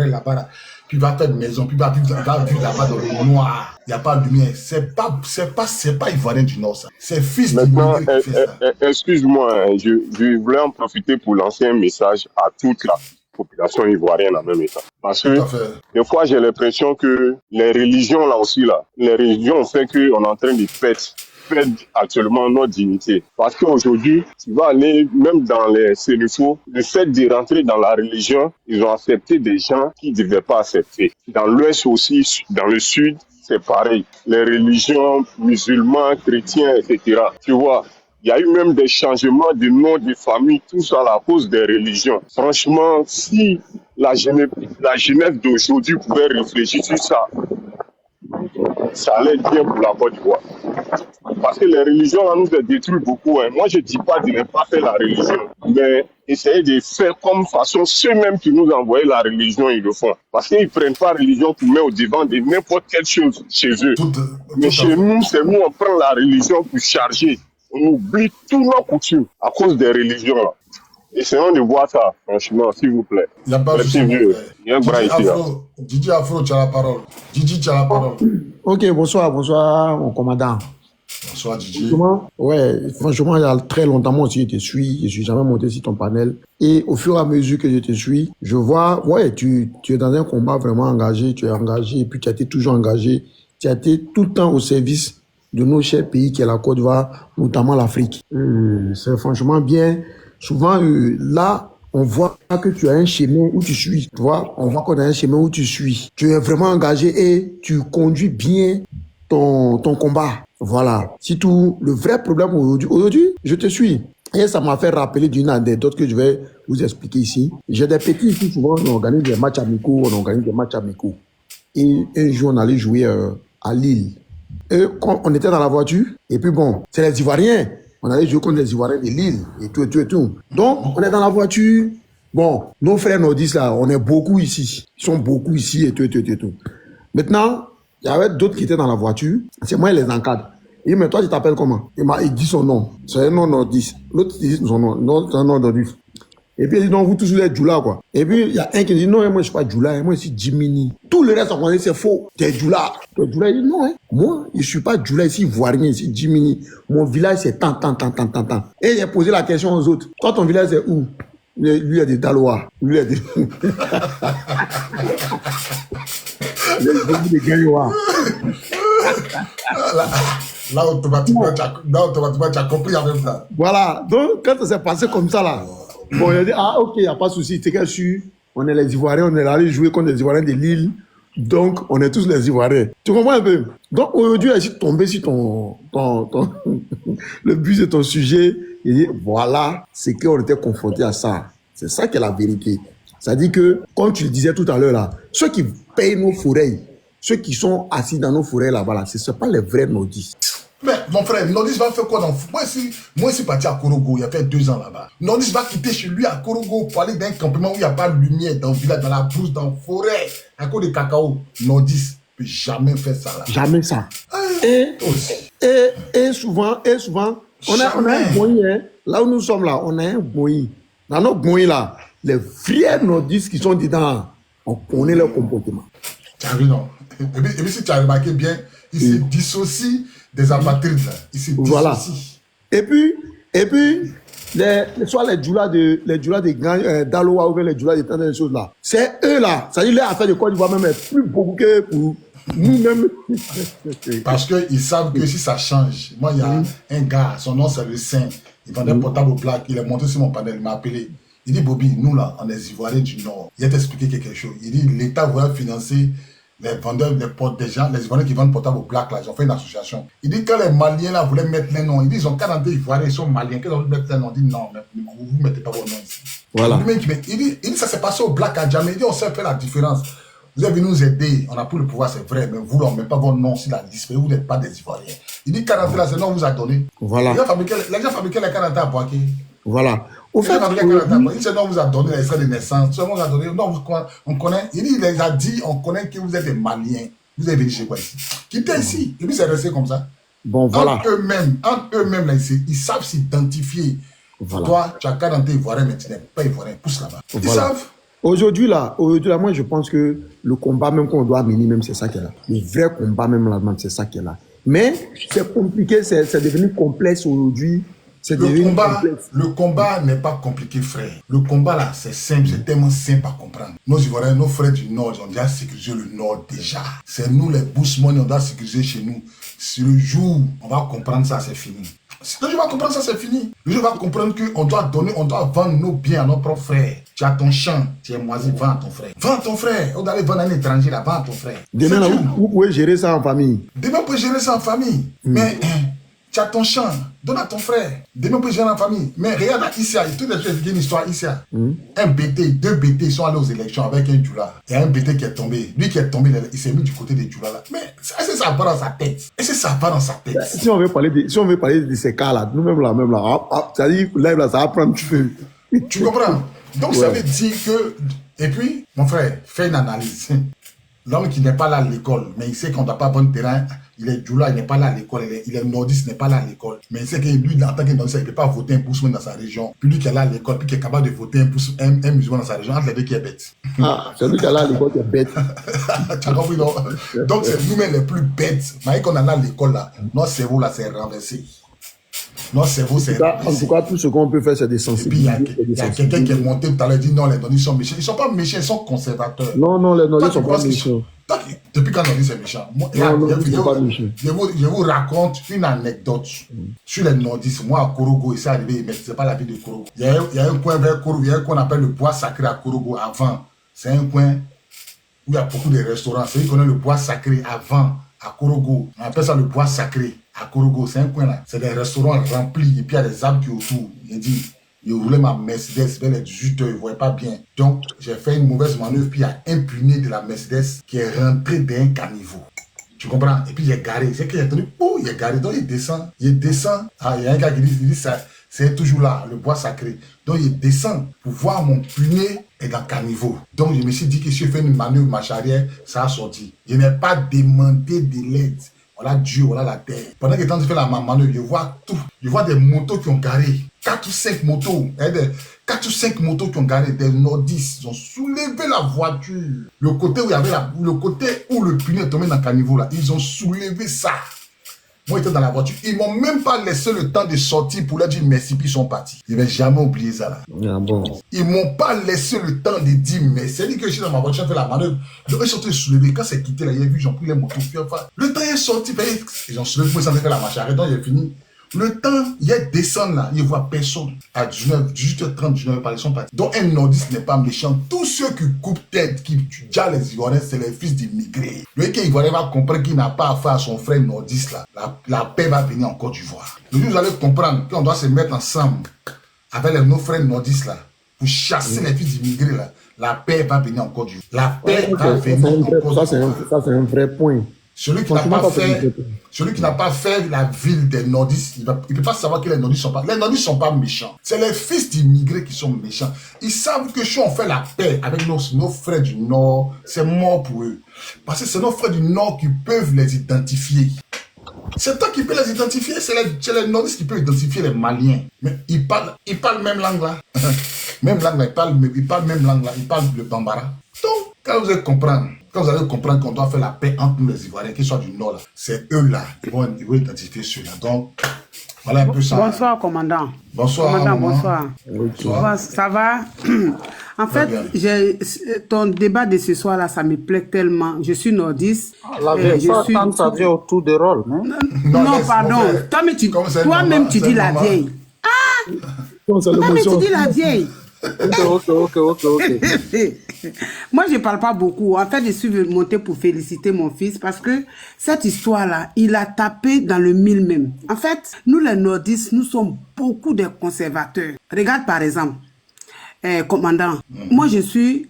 là-bas. Puis il va faire une maison, puis il va vivre là-bas dans le noir. Il n'y a pas de lumière. C'est pas ivoirien du Nord, ça. C'est fils maintenant, qui fait ça. Excuse-moi, je voulais en profiter pour lancer un message à toutes là. population ivoirienne en même temps. Parce que Tout à fait. des fois, j'ai l'impression que les religions, là aussi, là, les religions fait qu'on est en train de perdre actuellement notre dignité. Parce qu'aujourd'hui, tu vas aller même dans les sénifaux, le fait de rentrer dans la religion, ils ont accepté des gens qui ne devaient pas accepter. Dans l'Ouest aussi, dans le Sud, c'est pareil. Les religions musulmans, chrétiens, etc. Tu vois, il y a eu même des changements de nom de famille, tout ça à cause des religions. Franchement, si la jeunesse d'aujourd'hui pouvait réfléchir sur ça, ça allait être bien pour la Côte d'Ivoire. Parce que les religions, là, nous détruisent beaucoup. Hein. Moi, je ne dis pas de ne pas faire la religion, mais essayer de faire comme façon ceux-mêmes qui nous envoient la religion, ils le font. Parce qu'ils ne prennent pas la religion pour mettre au devant de n'importe quelle chose chez eux. Mais chez nous, c'est nous, on prend la religion pour charger. On oublie tous nos coutumes à cause des religions. Là. Essayons de voir ça, franchement, s'il vous plaît. Il n'y a pas de souci. Il y a un bras ici. Didi Afro, tu as la parole. Didi, tu as la parole. Ok, bonsoir, mon commandant. Bonsoir, Didi. Franchement, il y a très longtemps, moi aussi, je te suis. Je suis jamais monté sur ton panel. Et au fur et à mesure que je te suis, je vois, tu es dans un combat vraiment engagé, tu es engagé, et puis tu as été toujours engagé. Tu as été tout le temps au service de nos chers pays qui est la Côte d'Ivoire, notamment l'Afrique. C'est franchement bien. Souvent, là, on voit que tu as un chemin où tu suis. Tu vois, on voit qu'on a un chemin où tu suis. Tu es vraiment engagé et tu conduis bien ton combat. Voilà. C'est tout. Le vrai problème aujourd'hui, je te suis. Et ça m'a fait rappeler d'une anecdote que je vais vous expliquer ici. J'ai des petits ici, souvent, on organise des matchs amicaux, Et un jour, on allait jouer à Lille. Et quand on était dans la voiture, et puis bon, c'est les Ivoiriens. On allait jouer contre les Ivoiriens de Lille, et tout. Donc, on est dans la voiture. Bon, nos frères nordistes là, on est beaucoup ici. Ils sont beaucoup ici, et tout. Maintenant, il y avait d'autres qui étaient dans la voiture. C'est moi, ils les encadre. Il dit, mais toi, tu t'appelles comment? Il dit son nom. C'est un nom nordiste. L'autre, il dit son nom. Non, c'est un nom nordiste. Et puis, il dit, non, vous tous, vous êtes Djoula, quoi. Et puis, il y a un qui dit, non, moi, je suis pas Djoula, moi, je suis Jimini. Tout le reste, on dit, c'est faux. T'es Djoula. Il dit, non, moi, je suis pas Djoula, ici, Ivoirien, ici, Jimini. Mon village, c'est tant. Et j'ai posé la question aux autres. Toi, ton village, c'est où? Lui, il y a des Dalois. Lui, il y a des... des Gaïois. Là, automatiquement, tu as compris avec ça. Voilà. Donc, quand ça s'est passé comme ça, là, bon, il a dit, ok, il n'y a pas de souci. C'est qu'elle suit. On est les Ivoiriens, on est allé jouer contre les Ivoiriens de Lille. Donc, on est tous les Ivoiriens. Tu comprends un peu? Donc, aujourd'hui, je suis tombé sur le but de ton sujet. Il dit, voilà, c'est qu'on était confronté à ça. C'est ça qui est la vérité. C'est-à-dire que, comme tu le disais tout à l'heure, là, ceux qui payent nos forêts, ceux qui sont assis dans nos forêts là-bas, là, ce ne sont pas les vrais nordistes. Mais mon frère, Nordis va faire quoi dans... Moi, je suis parti à Korogo, il y a fait 2 ans là-bas. Nordis va quitter chez lui à Korogo pour aller dans un campement où il n'y a pas de lumière, dans le village, dans la brousse, dans la forêt, à cause de cacao. Nordis ne peut jamais faire ça là. Jamais ça. Et souvent, on a un boy, hein. Là où nous sommes là, on a un boy. Dans notre boy là, les vrais nordistes qui sont dedans, on connaît leur comportement. Tu as vu, non? Et puis si tu as remarqué bien, il se dissocie des apatrides là. Il se dissocie. Voilà. Et puis, soit les djoulas de Daloa ou les djoulas de tant de choses là. C'est eux là. Ça dit, leur affaire de Côte d'Ivoire même est plus beaucoup que pour nous-mêmes. Parce qu'ils savent que si ça change. Moi, il y a un gars, son nom c'est le Saint. Il vendait un portable au black. Il est monté sur mon panel, il m'a appelé. Il dit, Bobby, nous là, on est Ivoiriens du Nord. Il a expliqué quelque chose. Il dit, l'État voulait financer les vendeurs, des gens, les Ivoiriens qui vendent portable au black là. Ils ont fait une association. Il dit, quand les Maliens là voulaient mettre les noms, il dit, ils ont 40 Ivoiriens, ils sont Maliens. Quand ils ont mettre les noms, il dit, non, mais vous ne mettez pas vos noms ici. Voilà. Il dit, ça s'est passé au black à Djamé. Il dit, on sait faire la différence. Vous êtes venus nous aider, on a pris le pouvoir, c'est vrai, mais vous, on ne met pas vos noms sur la liste, vous n'êtes pas des Ivoiriens. Il dit 40 là, c'est non, on vous a donné. Voilà. Les gens fabriquaient les 40 à Boaké. Voilà. Au fait, il dit non, on vous a donné les frais de naissance. On vous a donné, non, on connaît. Il dit, il les a dit, on connaît que vous êtes des Maliens. Vous êtes venus chez quoi ici? Quittez ici. Et puis c'est resté comme ça. Bon, voilà. Entre eux-mêmes, là, ils savent s'identifier. Voilà. Toi, tu as 40 Ivoiriens, mais tu n'es pas Ivoirien. Pousse là-bas. Voilà. Ils savent. Aujourd'hui là, moi je pense que le combat même qu'on doit mener, même c'est ça qui est là. Le vrai combat même là, c'est ça qui est là. Mais c'est compliqué, c'est devenu complexe aujourd'hui. Le combat n'est pas compliqué, frère. Le combat là, c'est simple, c'est tellement simple à comprendre. Nos Ivoiriens, nos frères du Nord, ils ont déjà sécurisé le Nord déjà. C'est nous les Bousmoni, on doit sécuriser chez nous. Si le jour on va comprendre ça, c'est fini. Si le jour on va comprendre ça, c'est fini. Le jour on va comprendre qu'on doit donner, on doit vendre nos biens à nos propres frères. Tu as ton champ, tu es moisi, vends à ton frère. Vends à ton frère. On doit aller vendre à un étranger là, vends à ton frère. Demain, là, vous pouvez gérer ça en famille. Demain, vous pouvez gérer ça en famille. Mais tu as ton champ, donne à ton frère. Demain, vous pouvez gérer en famille. Mais regarde ici, tout les choses, une histoire ici. Un BT, 2 BT, ils sont allés aux élections avec un Djoula. Il y a un BT qui est tombé. Lui qui est tombé, il s'est mis du côté des Djoula là. Mais est-ce que ça va dans sa tête? Est-ce que ça va dans sa tête? Si on veut parler de ces cas-là, nous-mêmes là, c'est-à-dire, là, ça va prendre feu. Tu comprends? Donc, ça veut dire que... Et puis, mon frère, fais une analyse. L'homme qui n'est pas là à l'école, mais il sait qu'on ne doit pas prendre terrain, il est Djoula, il n'est pas là à l'école, il est nordiste, il n'est pas là à l'école. Mais il sait que lui, en tant que nordiste, il ne peut pas voter un pouce dans sa région. Puis lui qui est là à l'école, puis qui est capable de voter un musulman dans sa région, entre les deux qui est bête. Ah, c'est lui qui est là à l'école qui est bête. Tu as compris, non? Donc, c'est nous-mêmes les plus bêtes. Mais quand on est là à l'école, là, notre cerveau, là, c'est renversé. Notre cerveau, c'est renversé. En tout cas, tout ce qu'on peut faire, c'est des sensibiliser. Et puis, il y a quelqu'un qui est monté tout à l'heure et dit non, les nordistes sont méchants. Ils ne sont pas méchants, ils sont conservateurs. Non, les nordistes ne sont pas méchants. Depuis quand nordistes sont méchants? Je vous raconte une anecdote sur les nordistes. Moi, à Korogo, il s'est arrivé, mais ce n'est pas la ville de Korogo. Il y a un coin vers Korogo, il y a un coin qu'on appelle le bois sacré à Korogo avant. C'est un coin où il y a beaucoup de restaurants. C'est qu'on connaît le bois sacré avant à Korogo. On appelle ça le bois sacré à Korogo. C'est un coin là. C'est des restaurants remplis et puis il y a des arbres qui autour. Il dit, je roulais ma Mercedes vers les 18 heures, je ne voyais pas bien. Donc, j'ai fait une mauvaise manœuvre, puis il y a un puni de la Mercedes qui est rentré dans un caniveau. Tu comprends? Et puis il est garé. C'est qu'il est entendu, il est garé. Donc il descend. Ah, il y a un gars qui dit ça, c'est toujours là, le bois sacré. Donc il descend pour voir mon punier est dans le caniveau. Donc je me suis dit que si je fais une manœuvre, marche arrière, ça a sorti. Je n'ai pas demandé de l'aide. Voilà Dieu, voilà la terre. Pendant que quand je fais la manœuvre, je vois tout. Je vois des motos qui ont garé. 4 ou 5 motos. 4 ou 5 motos qui ont garé, des nordistes. Ils ont soulevé la voiture. Le côté où il y avait le côté où le punier est tombé dans le caniveau là. Ils ont soulevé ça. Moi, j'étais dans la voiture. Ils m'ont même pas laissé le temps de sortir pour leur dire merci, puis ils sont partis. Je ne vais jamais oublier ça là. Ah bon. Ils m'ont pas laissé le temps de dire merci. C'est-à-dire que je suis dans ma voiture, j'ai fait la manœuvre. Donc, ils sont soulevés. Quand c'est quitté là, il y a vu, ils ont pris les motos. Puis, enfin, le temps est sorti. Ils ont soulevé pour faire la marche arrêt. Donc, j'ai fini. Le temps, il y a descendre là, il ne voit personne. À 18h30, 19h, ils sont partis. Donc, un nordiste n'est pas méchant. Tous ceux qui coupent tête, qui tuent les Ivoiriens, c'est les fils d'immigrés. Le mec Ivoirien va comprendre qu'il n'a pas affaire à son frère nordiste là. La paix va venir en Côte d'Ivoire. Le jour où vous allez comprendre qu'on doit se mettre ensemble avec nos frères nordistes là, pour chasser les fils d'immigrés là, la paix va venir en Côte d'Ivoire. La paix va venir en Côte d'Ivoire. Ça, c'est un vrai point. Celui qui n'a pas fait la ville des nordistes, il ne peut pas savoir que les nordistes ne sont pas. Les nordistes ne sont pas méchants. C'est les fils d'immigrés qui sont méchants. Ils savent que si on fait la paix avec nos frères du Nord, c'est mort pour eux. Parce que c'est nos frères du Nord qui peuvent les identifier. C'est toi qui peux les identifier, c'est les nordistes qui peuvent identifier les Maliens. Mais ils parlent même langue là. Même langue là, ils parlent même langue là, ils parlent le Bambara. Donc, quand vous allez comprendre qu'on doit faire la paix entre nous les Ivoiriens, qu'ils soient du Nord, là, c'est eux là qui vont identifier ceux-là. Donc, voilà un peu ça. Bonsoir, commandant. Bonsoir. Commandant, bonsoir. Bonsoir. Ça va? En fait, ton débat de ce soir-là, ça me plaît tellement. Je suis nordiste. Ça vient autour des rôles, non? Non, pardon. Toi-même, tu dis la vieille. Ah! Toi-même, tu dis la vieille. Ok. Moi, je ne parle pas beaucoup. En fait, je suis monté pour féliciter mon fils parce que cette histoire-là, il a tapé dans le mille même. En fait, nous les nordistes, nous sommes beaucoup de conservateurs. Regarde par exemple, commandant, moi je suis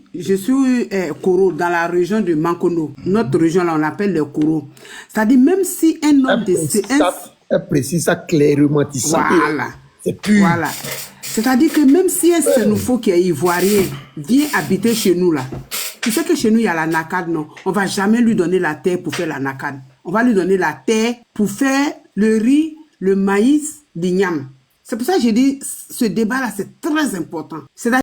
Koro dans la région de Mankono. Notre région là, on l'appelle le Koro. C'est-à-dire même si un homme de Elle précise ça clairement. Voilà. C'est pur. Voilà. C'est-à-dire que même si un Sénoufo qui est ivoirien vient habiter chez nous là, tu sais que chez nous il y a la nakad, non? On va jamais lui donner la terre pour faire la nakad. On va lui donner la terre pour faire le riz, le maïs, l'igname. C'est pour ça que j'ai dit ce débat là c'est très important.